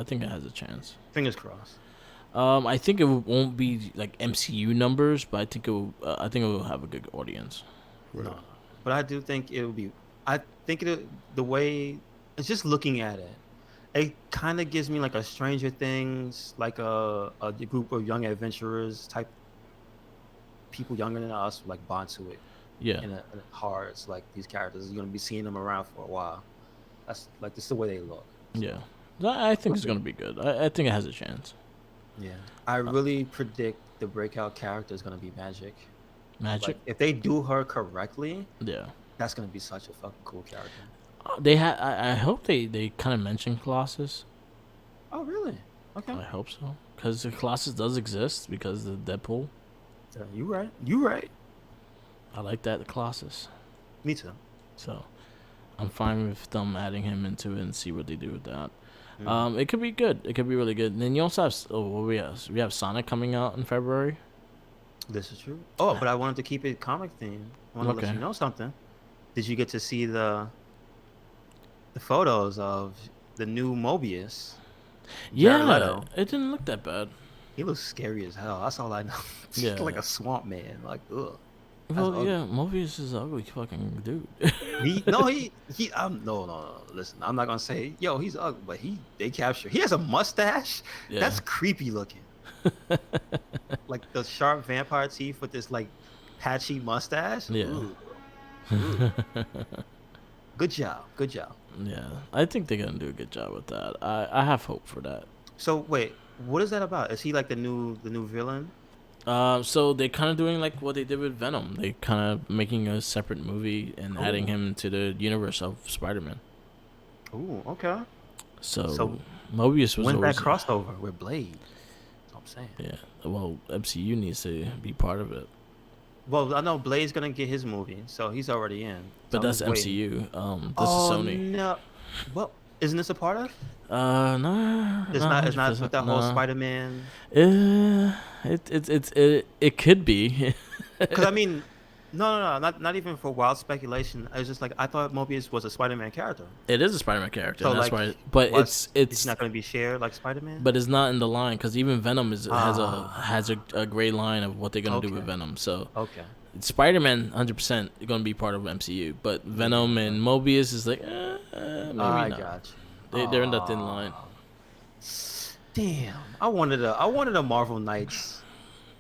think it has a chance. Fingers crossed. I think it won't be like MCU numbers, but I think it will have a good audience. No, but I do think it will be. I think the way it's just looking at it, it kind of gives me like a Stranger Things, like a group of young adventurers type people younger than us, like bond to it. Yeah. In a hearts, like these characters, you're gonna be seeing them around for a while. That's like this is the way they look. So. Yeah. I think it's gonna be good. I think it has a chance. Yeah, I really predict the breakout character is gonna be Magic. Magic. Like, if they do her correctly, yeah, that's gonna be such a fucking cool character. They had. I hope they kind of mention Colossus. Oh really? Okay. I hope so, because the Colossus does exist because of Deadpool. Yeah, you right. You right. I like that Colossus. Me too. So, I'm fine with them adding him into it and see what they do with that. Mm. It could be good. It could be really good. And then you also have what we have Sonic coming out in February. This is true. Oh, but I wanted to keep it comic themed. I want to let you know something. Did you get to see the photos of the new Mobius? Yeah, it didn't look that bad. He looks scary as hell. That's all I know. Yeah, like a swamp man. Like ugh. Well, yeah, Mobius is an ugly fucking dude. No. Listen, I'm not gonna say, yo, he's ugly, but they capture. He has a mustache. Yeah. That's creepy looking. Like the sharp vampire teeth with this like patchy mustache. Yeah. Ooh. Good job. Yeah, I think they're gonna do a good job with that. I have hope for that. So wait, what is that about? Is he like the new villain? So they're kind of doing like what they did with Venom. They kind of making a separate movie and adding him to the universe of Spider-Man. Ooh, okay. So Mobius was when's that crossover with Blade? That's what I'm saying. Yeah. Well, MCU needs to be part of it. Well, I know Blade's gonna get his movie, so he's already in. But that's MCU. This is Sony. No. Well, isn't this a part of? No. It's not with that whole Spider-Man. It could be. Because I mean, no, not even for wild speculation. I was just like, I thought Mobius was a Spider-Man character. It is a Spider-Man character. So that's why. But it's not going to be shared like Spider-Man. But it's not in the line because even Venom has a gray line of what they're gonna do with Venom. So Spider-Man 100% going to be part of MCU, but Venom and Mobius is like maybe not. Got you. They're in that thin line. Damn, I wanted a Marvel Knights.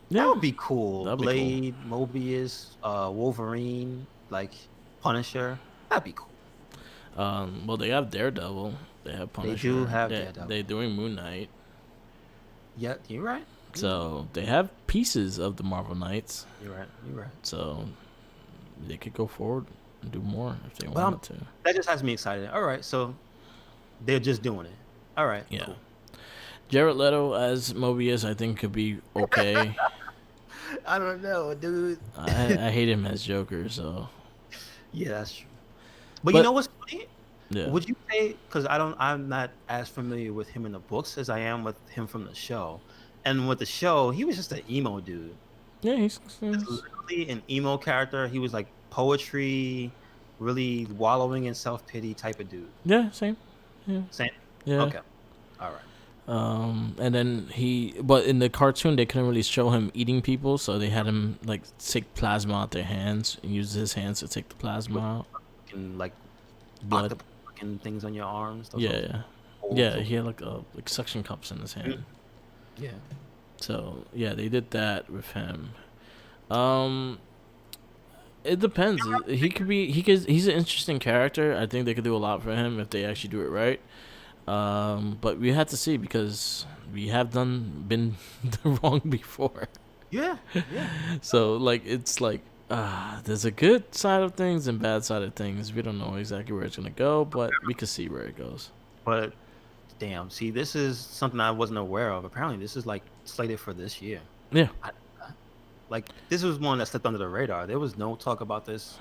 Yeah. That would be cool. Blade, cool. Mobius, Wolverine, like Punisher. That'd be cool. Well, they have Daredevil. They have Punisher. They do have Daredevil. They're doing Moon Knight. Yeah, you're right. So they have pieces of the Marvel Knights. You're right. So they could go forward and do more if they wanted to. That just has me excited. All right, so they're just doing it. All right. Yeah. Cool. Jared Leto as Mobius, I think, could be okay. I don't know, dude. I hate him as Joker, so. Yeah, that's true. But you know what's funny? Yeah. Would you say, because I'm not as familiar with him in the books as I am with him from the show, and with the show, he was just an emo dude. Yeah, he's literally an emo character. He was like poetry, really wallowing in self-pity type of dude. Yeah, same. Yeah. Same. Yeah. Okay. All right. And then but in the cartoon they couldn't really show him eating people, so they had him like take plasma out their hands and use his hands to take the plasma out. And like blood and things on your arms. Yeah. holds Yeah, the- he had like suction cups in his hand. Yeah. So yeah, they did that with him. Um, it depends. He could be. He's an interesting character. I think they could do a lot for him if they actually do it right. But we have to see because we have been wrong before. Yeah. Yeah. So like it's like there's a good side of things and bad side of things. We don't know exactly where it's gonna go, but we can see where it goes. But damn, see, this is something I wasn't aware of. Apparently, this is like slated for this year. Yeah. Like this was one that slipped under the radar. There was no talk about this.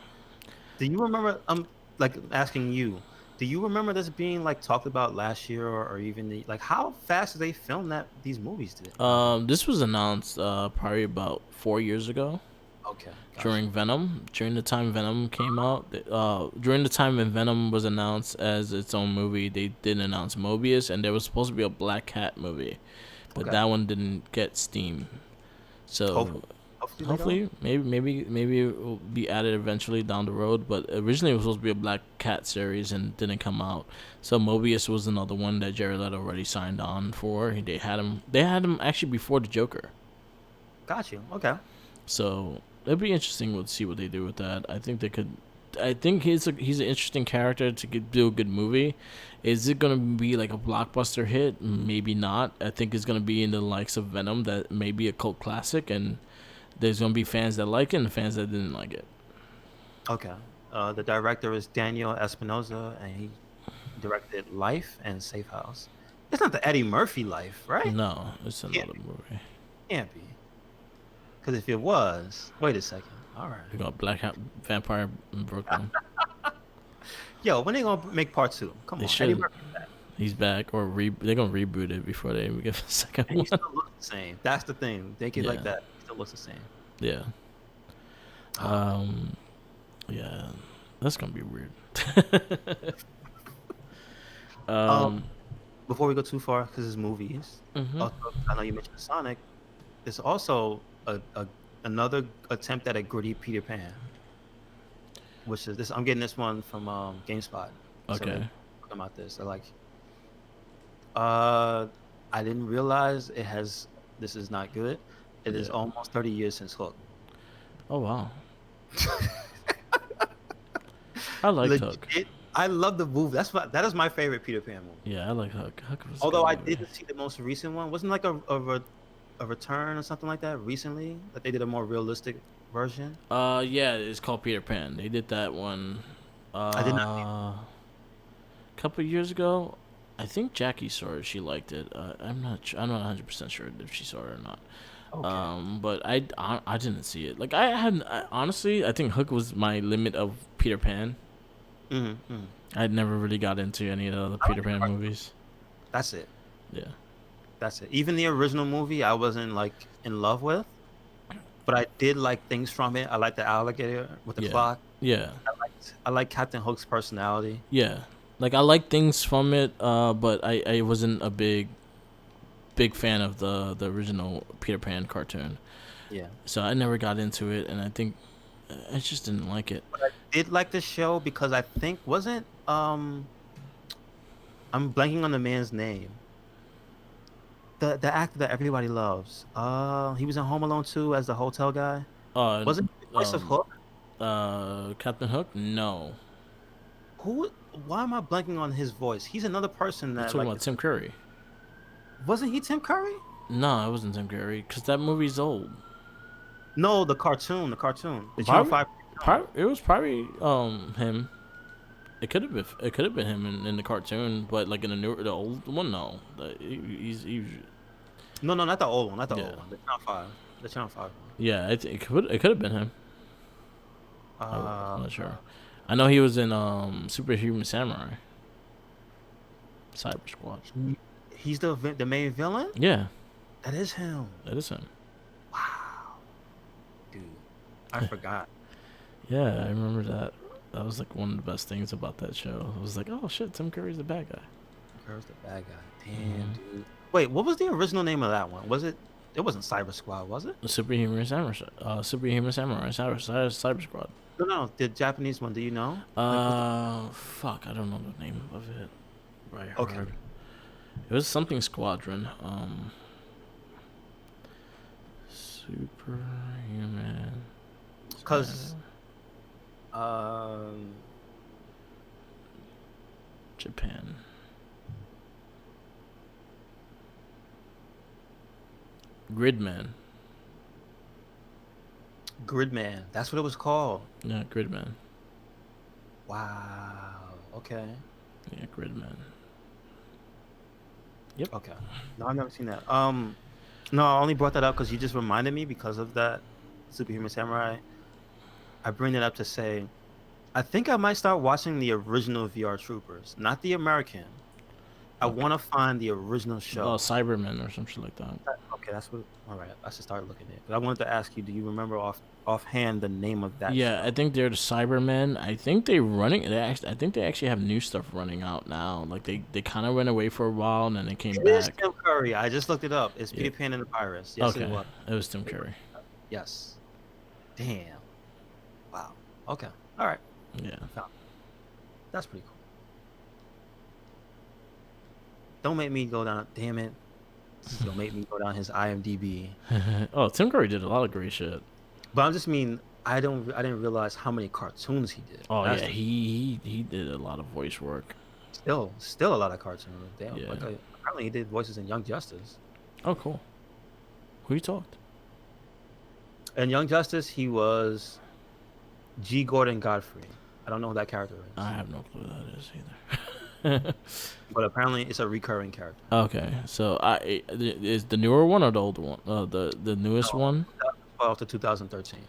Do you remember? I'm like asking you. Do you remember this being like talked about last year or even like how fast did they film these movies? Did it? This was announced probably about 4 years ago. Okay. Gotcha. During Venom, during the time Venom came out, during the time when Venom was announced as its own movie, they did announce Mobius, and there was supposed to be a Black Cat movie, but Okay. that one didn't get steam. So Hopefully maybe it will be added eventually down the road. But originally it was supposed to be a Black Cat series and didn't come out. So Mobius was another one that Jared Leto already signed on for. They had him actually before the Joker. got you. Okay. So it'd be interesting to see what they do with that. I think they could. I think he's an interesting character to do a good movie. Is it gonna be like a blockbuster hit? Maybe not. I think it's gonna be in the likes of Venom, that may be a cult classic, and there's gonna be fans that like it and fans that didn't like it. Okay. The director is Daniel Espinosa, and he directed Life and Safe House. It's not the Eddie Murphy Life, right? No, it's another movie. Can't be. Because if it was, wait a second. All right. We got Vampire in Brooklyn. Yo, when they gonna make part 2? Come They on, should. Eddie Murphy's back. He's back, or they're gonna reboot it before they even give a second And he one. still looks the same. That's the thing. They get like Yeah. that. He still looks the same. Yeah. Yeah, that's gonna be weird. Before we go too far, because it's movies. Mhm. Also, I know you mentioned Sonic. There's also another attempt at a gritty Peter Pan, which is this. I'm getting this one from GameSpot. So Okay. they're talking about this. They're like, I didn't realize it has. This is not good. It is Yeah. almost 30 years since Hook. Oh wow. I like Hook. Legit, I love the movie. That is my favorite Peter Pan movie. Yeah, I like Hook. Hook was a Although good I movie. didn't see the most recent one. Wasn't like a return or something like that recently that they did a more realistic version. Yeah, it's called Peter Pan. They did that one. I did not see A couple years ago. I think Jackie saw it. She liked it. I'm not 100% sure if she saw it or not. Okay. But I didn't see it. Like honestly, I think Hook was my limit of Peter Pan. Mm-hmm. I never really got into any of the other Peter Pan movies. That's it. Yeah. That's it. Even the original movie, I wasn't like in love with, but I did like things from it. I like the alligator with the Yeah. clock. Yeah. I like Captain Hook's personality. Yeah. Like I like things from it, but I wasn't a big fan of the original Peter Pan cartoon. Yeah. So I never got into it, and I think I just didn't like it. But I did like the show because I think wasn't I'm blanking on the man's name. The actor that everybody loves. He was in Home Alone 2 as the hotel guy. Wasn't he the voice of Hook? Captain Hook? No. Who? Why am I blanking on his voice? He's another person I'm that talking like. about Tim Curry. Wasn't he Tim Curry? No, it wasn't Tim Curry, because that movie's old. No, the cartoon. The Channel Probably- 5. It was probably him. It could have been him in the cartoon, but like in the old one, no. He's No, not the old one. Not the Yeah. old one. The Channel 5. The Channel 5 one. yeah. It could have been him. I'm not sure. I know he was in Superhuman Samurai. Cyber Squad. He's the main villain. Yeah, That is him. that is him. Wow, dude, I forgot. Yeah, I remember that. That was like one of the best things about that show. I was like, oh shit, Tim Curry's the bad guy. Curry's the bad guy. Damn, dude. Wait, what was the original name of that one? Was it? It wasn't Cyber Squad, was it? Superhuman Samurai. Cyber Squad. No. The Japanese one. Do you know? Fuck, I don't know the name of it. Right. Okay. It was something Squadron. Superhuman. Because um, Japan. Gridman. Gridman. That's what it was called. Yeah, Gridman. Wow. Okay. Yeah, Gridman. Okay. No, I've never seen that. No, I only brought that up because you just reminded me because of that Superhuman Samurai. I bring it up to say, I think I might start watching the original VR Troopers, not the American. I Okay. want to find the original Oh, show. Cybermen or some shit like that. Okay, that's what. All right, I should start looking at it. But I wanted to ask you, do you remember offhand the name of that Yeah, show? I think they're the Cybermen. I think they running. I think they actually have new stuff running out now. Like they kind of went away for a while and then they came It is back. Tim Curry. I just looked it up. It's Yeah. Peter Pan and the Pirates. Yes, Okay, it was. it was Tim Curry. Yes. Damn. Wow. Okay. All right. Yeah. That's pretty cool. Don't make me go down. Damn it. Don't make me go down his IMDb. Oh, Tim Curry did a lot of great shit. But I just mean I didn't realize how many cartoons he did. Oh That's yeah, he did a lot of voice work. still a lot of cartoons. Damn. Yeah. Like apparently he did voices in Young Justice. Oh cool. Who you talked? In Young Justice, he was G. Gordon Godfrey. I don't know who that character is. I have no clue who that is either. But apparently it's a recurring character. Okay, so is the newer one or the older one? The newest one. 2012 to 2013.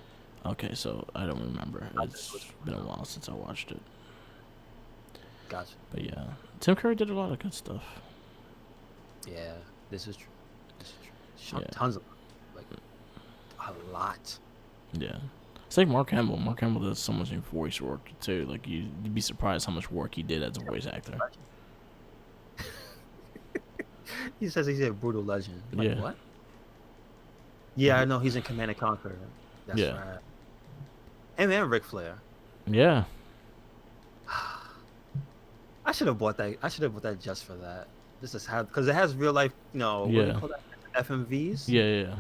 Okay, so I don't remember. It's been a while since I watched it. Gotcha. But yeah, Tim Curry did a lot of good stuff. Yeah, this is true. Yeah. Tons of, like, a lot. Yeah. It's like Mark Hamill. Mark Hamill does so much voice work too. Like you'd be surprised how much work he did as a voice actor. He says he's a brutal legend. Like, Yeah. what? Yeah, I know he's in Command and Conquer. That's Yeah. right. And then Ric Flair. Yeah. I should have bought that. I should have bought that just for that. This is how, because it has real life, what do you Yeah. call that? FMVs. Yeah.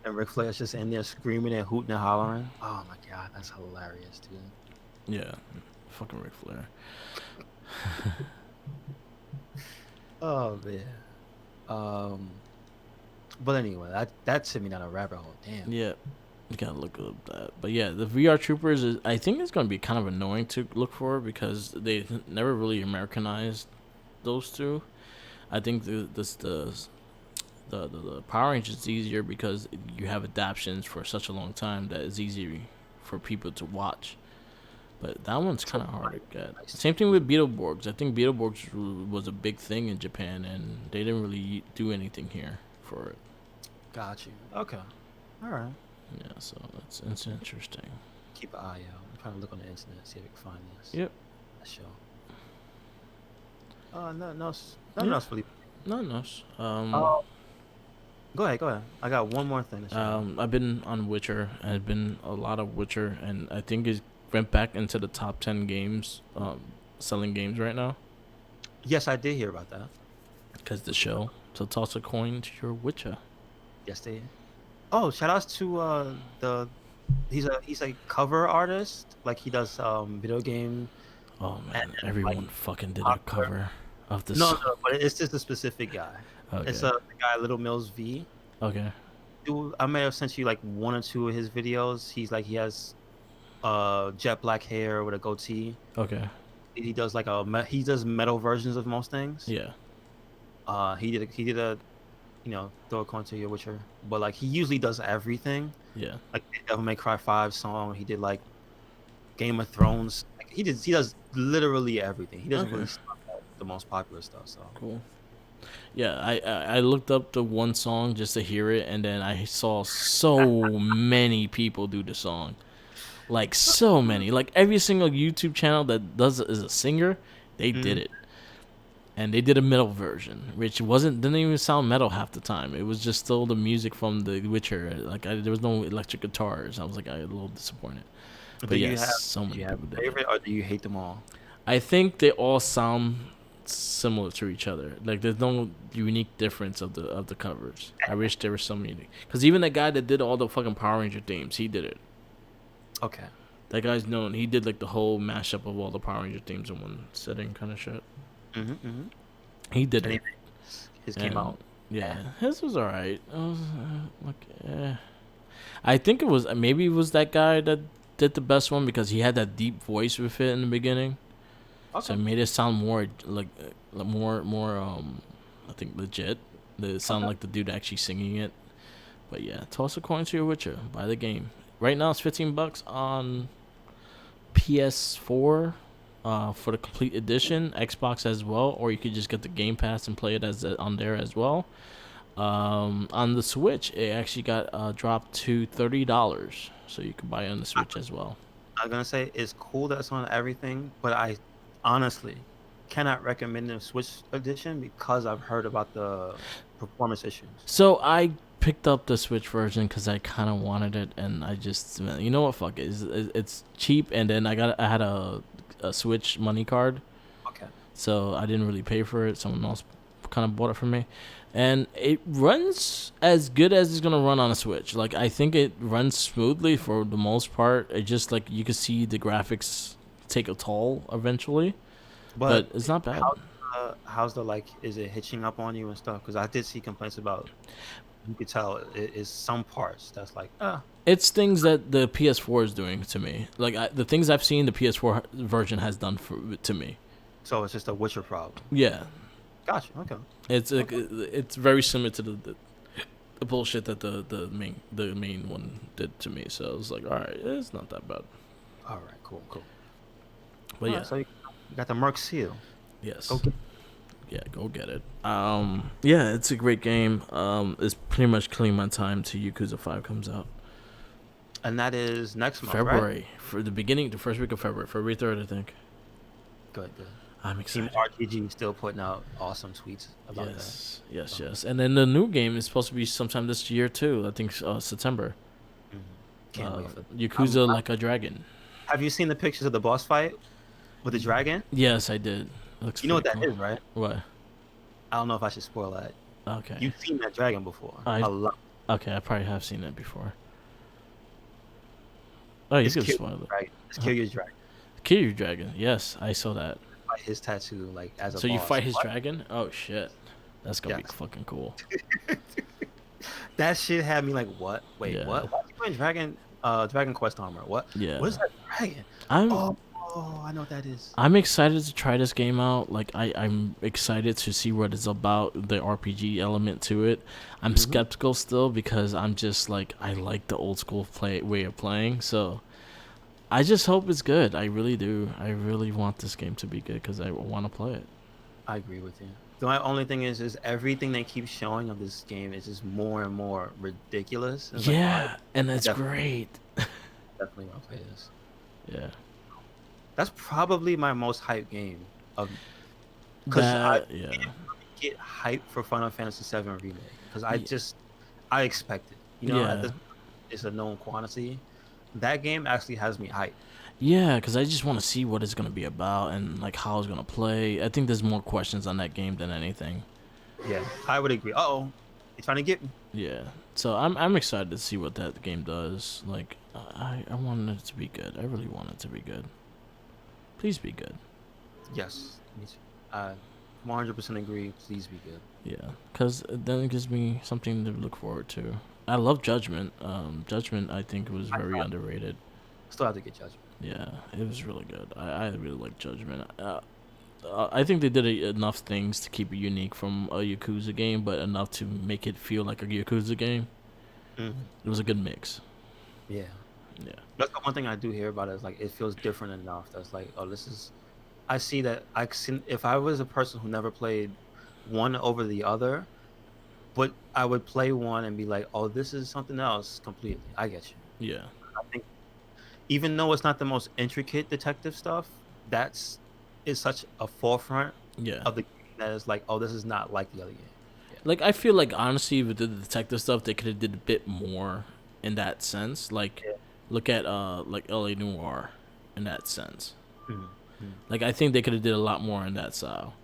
And Ric Flair's just in there screaming and hooting and hollering. Oh my god, that's hilarious, dude. Yeah. Fucking Ric Flair. Oh man. But anyway, that sent me down a rabbit hole. Damn. Yeah. You gotta look up that. But yeah, the VR Troopers is. I think it's gonna be kind of annoying to look for because they never really Americanized those two. I think the Power Rangers is easier because you have adaptions for such a long time that it's easy for people to watch. But that one's kind of hard to get. Same thing with Beetleborgs. I think Beetleborgs was a big thing in Japan, and they didn't really do anything here for it. Got you. Okay. All right. Yeah, so it's interesting. Keep an eye out. I'm trying to look on the internet, see if we can find this. Yep. That show. Nothing Yeah. else really. Not else. Go ahead. I got one more thing to show. I've been on Witcher. I've been a lot of Witcher, and I think it went back into the top 10 games, selling games right now. Yes, I did hear about that. Because the show. So toss a coin to your Witcher. Yes, they. Oh, shout outs to he's a cover artist. Like he does video game. Oh man, And, everyone like, fucking did a popular- cover of this. No, but it's just a specific guy. Okay. It's the guy Little Mills V. Okay. Dude, I may have sent you like one or two of his videos. He has jet black hair with a goatee. Okay. He does like he does metal versions of most things. Yeah. He did a throw a coin to your Witcher, but like he usually does everything. Yeah. Like Devil May Cry 5 song. He did like Game of Thrones. Like, he does literally everything. He doesn't Okay. really stop at the most popular stuff. So Cool. Yeah, I looked up the one song just to hear it, and then I saw so many people do the song, like so many, like every single YouTube channel that does is a singer, they did it, and they did a metal version, which didn't even sound metal half the time. It was just still the music from The Witcher. Like there was no electric guitars. I was like a little disappointed. But do yes, you have so many do you have people a did it. favorite or do you hate them all? I think they all sound similar to each other. Like there's no unique difference of the covers. I wish there was some unique. Because even the guy that did all the fucking Power Ranger themes, he did it. Okay. That guy's known. He did like the whole mashup of all the Power Ranger themes in one setting, kind of shit. He did it. His came out. Yeah, his was alright. I think it was that guy that did the best one because he had that deep voice with it in the beginning. Okay. So it made it sound more I think legit. It sounded like the dude actually singing it. But yeah, toss a coin to your Witcher. Buy the game. Right now it's $15 on PS4 for the complete edition, Xbox as well, or you could just get the Game Pass and play it on there as well. On the Switch, it actually got dropped to $30, so you can buy it on the Switch as well. I'm gonna say it's cool that it's on everything, but I honestly cannot recommend the Switch edition because I've heard about the performance issues. So I picked up the Switch version because I kind of wanted it, and I just, you know what, fuck it. It's cheap, and then I had a Switch money card. Okay. So I didn't really pay for it. Someone else kind of bought it for me. And it runs as good as it's going to run on a Switch. Like, I think it runs smoothly for the most part. It just, like, you can see the graphics take a toll eventually. But it's not bad. How's the, like, is it hitching up on you and stuff? Because I did see complaints about, you could tell it is some parts that's like, It's things that the PS4 is doing to me. Like, the things I've seen the PS4 version has done to me. So it's just a Witcher problem. Yeah. Gotcha. Okay. It's very similar to the bullshit that the main one did to me. So I was like, all right, it's not that bad. All right. Cool. But So you got the Merc Seal. Yes. Okay. Yeah, go get it. Yeah, it's a great game. It's pretty much killing my time till Yakuza 5 comes out. And that is next month, February. right? For the first week of February 3rd, I think. Good. I'm excited. Team RPG still putting out awesome tweets about that. Yes. And then the new game is supposed to be sometime this year too. I think September. Can't wait for Yakuza Like a Dragon. Have you seen the pictures of the boss fight with the dragon? Yes, I did. You know what that is, right? What? I don't know if I should spoil that. Okay. You've seen that dragon before. Okay, I probably have seen it before. Oh, you can spoil it. It's Kiryu's dragon. Kiryu Dragon. Yes, I saw that. Fight his tattoo like as a So boss. you fight his dragon? Oh shit. That's gonna be fucking cool. That shit had me like, what? Wait, Yeah. what? Why are you wearing Dragon Quest armor? What? Yeah. What is that dragon? Oh, I know what that is. I'm excited to try this game out. Like I'm excited to see what it's about, the RPG element to it. I'm skeptical still because I'm just like I like the old school way of playing. So I just hope it's good. I really do. I really want this game to be good because I want to play it. I agree with you. The only thing is everything they keep showing of this game is just more and more ridiculous. It's and that's great. Definitely want to play this. Yeah. That's probably my most hyped game because I get hyped for Final Fantasy VII Remake because I expect it. You know, it's a known quantity. That game actually has me hyped. Yeah, because I just want to see what it's gonna be about and like how it's gonna play. I think there's more questions on that game than anything. Yeah, I would agree. They're trying to get me. Yeah, so I'm excited to see what that game does. Like I want it to be good. I really want it to be good. Please be good. Yes, me too. I 100% agree. Please be good. Yeah, because then it gives me something to look forward to. I love Judgment. Judgment, I think, was very underrated. Still have to get Judgment. Yeah, it was really good. I really like Judgment. I think they did enough things to keep it unique from a Yakuza game, but enough to make it feel like a Yakuza game. It was a good mix. Yeah. Yeah. That's the one thing I do hear about it is like it feels different enough. That's like, this is. I see that. If I was a person who never played one over the other, but I would play one and be like, this is something else completely. I get you. Yeah. I think even though it's not the most intricate detective stuff, is such a forefront of the game that is like, this is not like the other game. Yeah. Like I feel like honestly with the detective stuff they could have did a bit more in that sense. Like look at like LA Noire in that sense. Like I think they could have did a lot more in that style.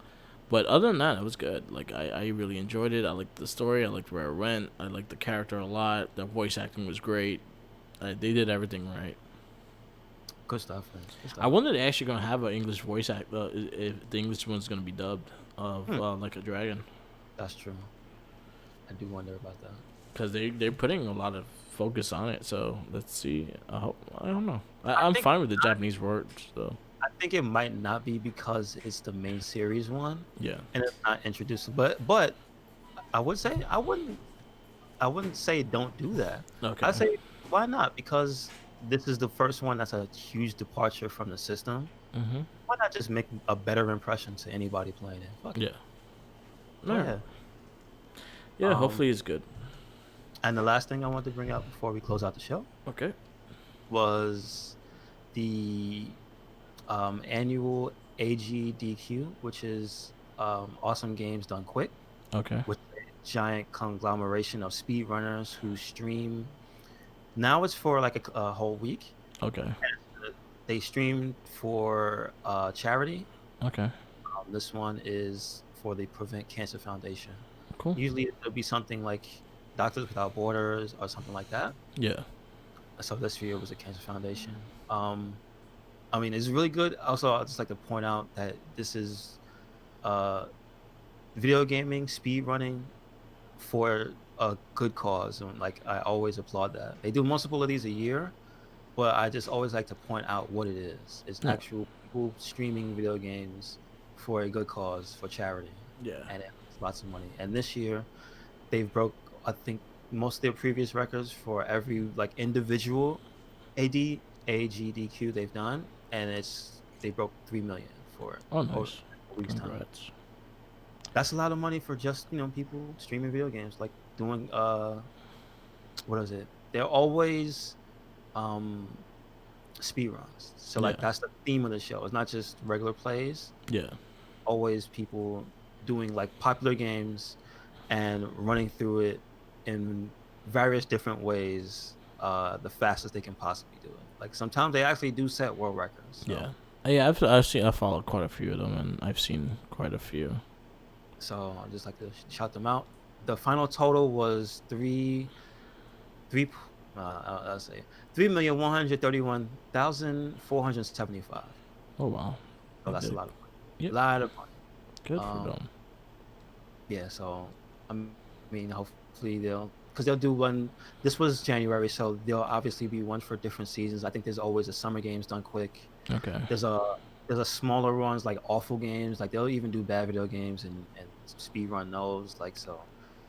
But other than that, it was good. Like I really enjoyed it. I liked the story. I liked where it went. I liked the character a lot. The voice acting was great. They did everything right. Good stuff, man. Good I stuff. wonder if they're actually gonna have an English voice act. If the English one's gonna be dubbed of Hmm. like a dragon, That's true. I do wonder about that. because they're putting a lot of focus on it. So let's see. I don't know. I I'm think fine with the Japanese words though. I think it might not be because it's the main series one Yeah. and it's not introduced. But I would say I wouldn't say don't do that. Okay. I'd say why not? Because this is the first one that's a huge departure from the system. Mhm. Why not just make a better impression to anybody playing it? Fuck it. Yeah. Go Alright. ahead. Yeah. Um, Hopefully it's good. and the last thing I want to bring up before we close out the show Okay. was the annual AGDQ, which is Awesome Games Done Quick, Okay. which is a giant conglomeration of speedrunners who stream. Now it's for like a whole week. Okay. They stream for charity. Okay. This one is for the Prevent Cancer Foundation. Cool. Usually it'll be something like Doctors Without Borders or something like that. Yeah. So this year was a Cancer Foundation. I mean, it's really good. Also, I'd just like to point out that this is uh, video gaming, speed running for a good cause, and like I always applaud that. They do multiple of these a year, but I just always like to point out what it is. It's Yeah. actual people streaming video games for a good cause, for charity, Yeah. and it's lots of money. And this year, they've broke, I think, most of their previous records for every like individual AGDQ they've done, and they broke 3 million for it Oh, over nice. a week's time. Congrats. That's a lot of money for just people streaming video games, like doing what is it? They're always um speed runs. So like Yeah. that's the theme of the show. It's not just regular plays. Yeah. Always people doing like popular games and running through it in various different ways, the fastest they can possibly do it. Like sometimes they actually do set world records. So, Yeah. Yeah. I followed quite a few of them, and I've seen quite a few. so I just like to shout them out. The final total was three I'll say 3,131,475. Oh wow. So that's a Okay. lot of money. Yep. Lot of money. Good for Um, them. yeah, so I mean, hopefully they'll do one. This was January, so there'll obviously be one for different seasons. I think there's always a Summer Games Done Quick. Okay. There's a smaller ones like awful games. Like they'll even do bad video games and speed run those. Like so,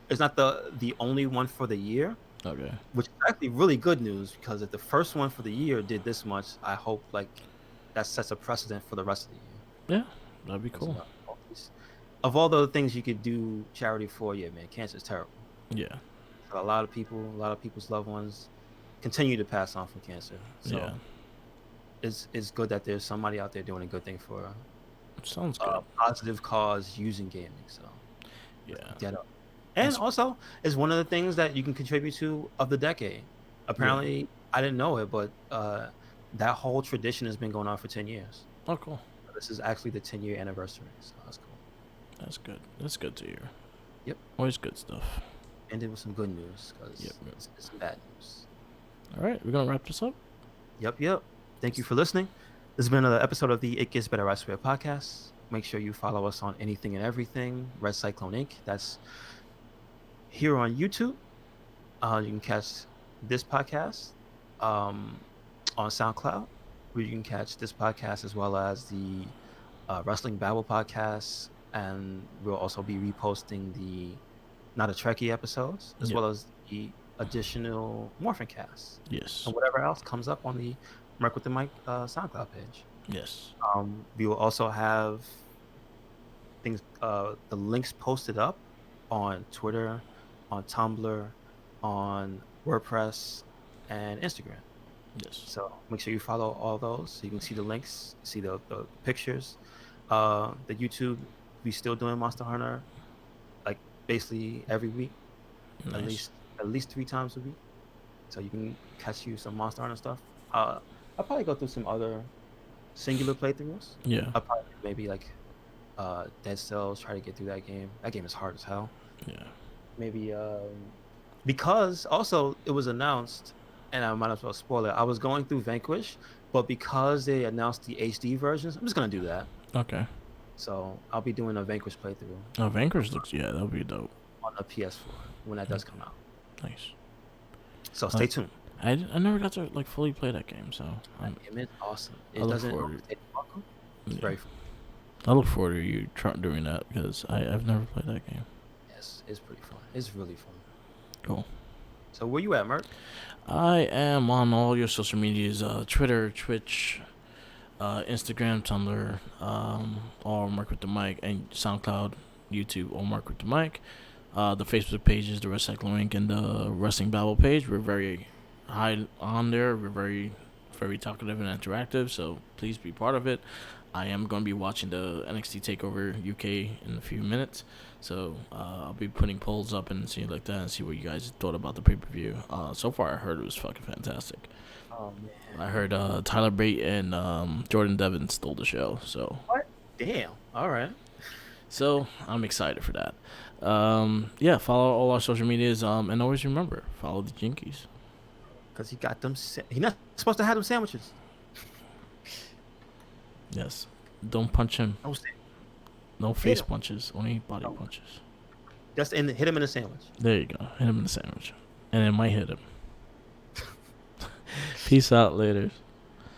it's not the only one for the year, Okay. which is actually really good news because if the first one for the year did this much, I hope like that sets a precedent for the rest of the year. Yeah. That'd be 'Cause, cool. of all the things you could do charity for, yeah, man, cancer is terrible. Yeah. A lot of people's loved ones continue to pass on from cancer. So Yeah. it's good that there's somebody out there doing a good thing for Sounds a good. positive cause using gaming. So Yeah. get up. And That's- also, it's one of the things that you can contribute to of the decade. Apparently, I didn't know it, but that whole tradition has been going on for 10 years. Oh, cool. This is actually the 10-year anniversary. So that's cool. That's good. That's good to hear. Yep. Always good stuff. Ended with some good news because Yep. it's bad news. All right, we're gonna wrap this up. Yep. Thank you for listening. This has been another episode of the It Gets Better I Swear podcast. Make sure you follow us on anything and everything, Red Cyclone Inc. That's here on YouTube. You can catch this podcast on SoundCloud, where you can catch this podcast as well as the Wrestling Babble podcast. And we'll also be reposting the Not a Trekkie episodes, as Yep. well as the additional Morphin casts Yes. and whatever else comes up on the Merc with the Mic SoundCloud page. Yes. We will also have things, the links posted up on Twitter, on Tumblr, on WordPress, and Instagram. Yes. So make sure you follow all those so you can see the links, see the pictures. The YouTube, we still doing Monster Hunter, like basically every week, Nice. at least 3 times a week. So you can catch you some Monster Hunter stuff. I'll probably go through some other singular playthroughs. Yeah. I'll probably maybe like Dead Cells. Try to get through that game. That game is hard as hell. Yeah. Maybe because also it was announced, and I might as well spoil it. I was going through Vanquish, but because they announced the HD versions, I'm just gonna do that. Okay. So I'll be doing a Vanquish playthrough Oh, Vanquish looks, yeah, that would be dope. on the PS4 when that does come out. Nice. So stay tuned. I never got to like fully play that game, so That game is awesome. It I look doesn't forward to overstay the welcome. It's yeah. very fun. I look forward to you doing that because I've never played that game. Yes, it's pretty fun. It's really fun. Cool. So where you at, Merc? I am on all your social medias: Twitter, Twitch, Instagram, Tumblr, all Mark with the Mic, and SoundCloud, YouTube, all Mark with the Mic. The Facebook page is the Recycling Link and the Wrestling Babble page. We're very high on there. We're very, very talkative and interactive. So please be part of it. I am going to be watching the NXT Takeover UK in a few minutes. So I'll be putting polls up and see like that and see what you guys thought about the pay-per-view. So far, I heard it was fucking fantastic. Oh man. I heard Tyler Bate and Jordan Devon stole the show. So What? Damn. All right. So I'm excited for that. Yeah, follow all our social medias. And always remember, follow the Jinkies. Cause he got them. He not supposed to have them sandwiches. Yes. Don't punch him. No, sa- No face him. punches. Only body No. punches. Just hit him in the sandwich. There you go. Hit him in the sandwich. And it might hit him. Peace out, later.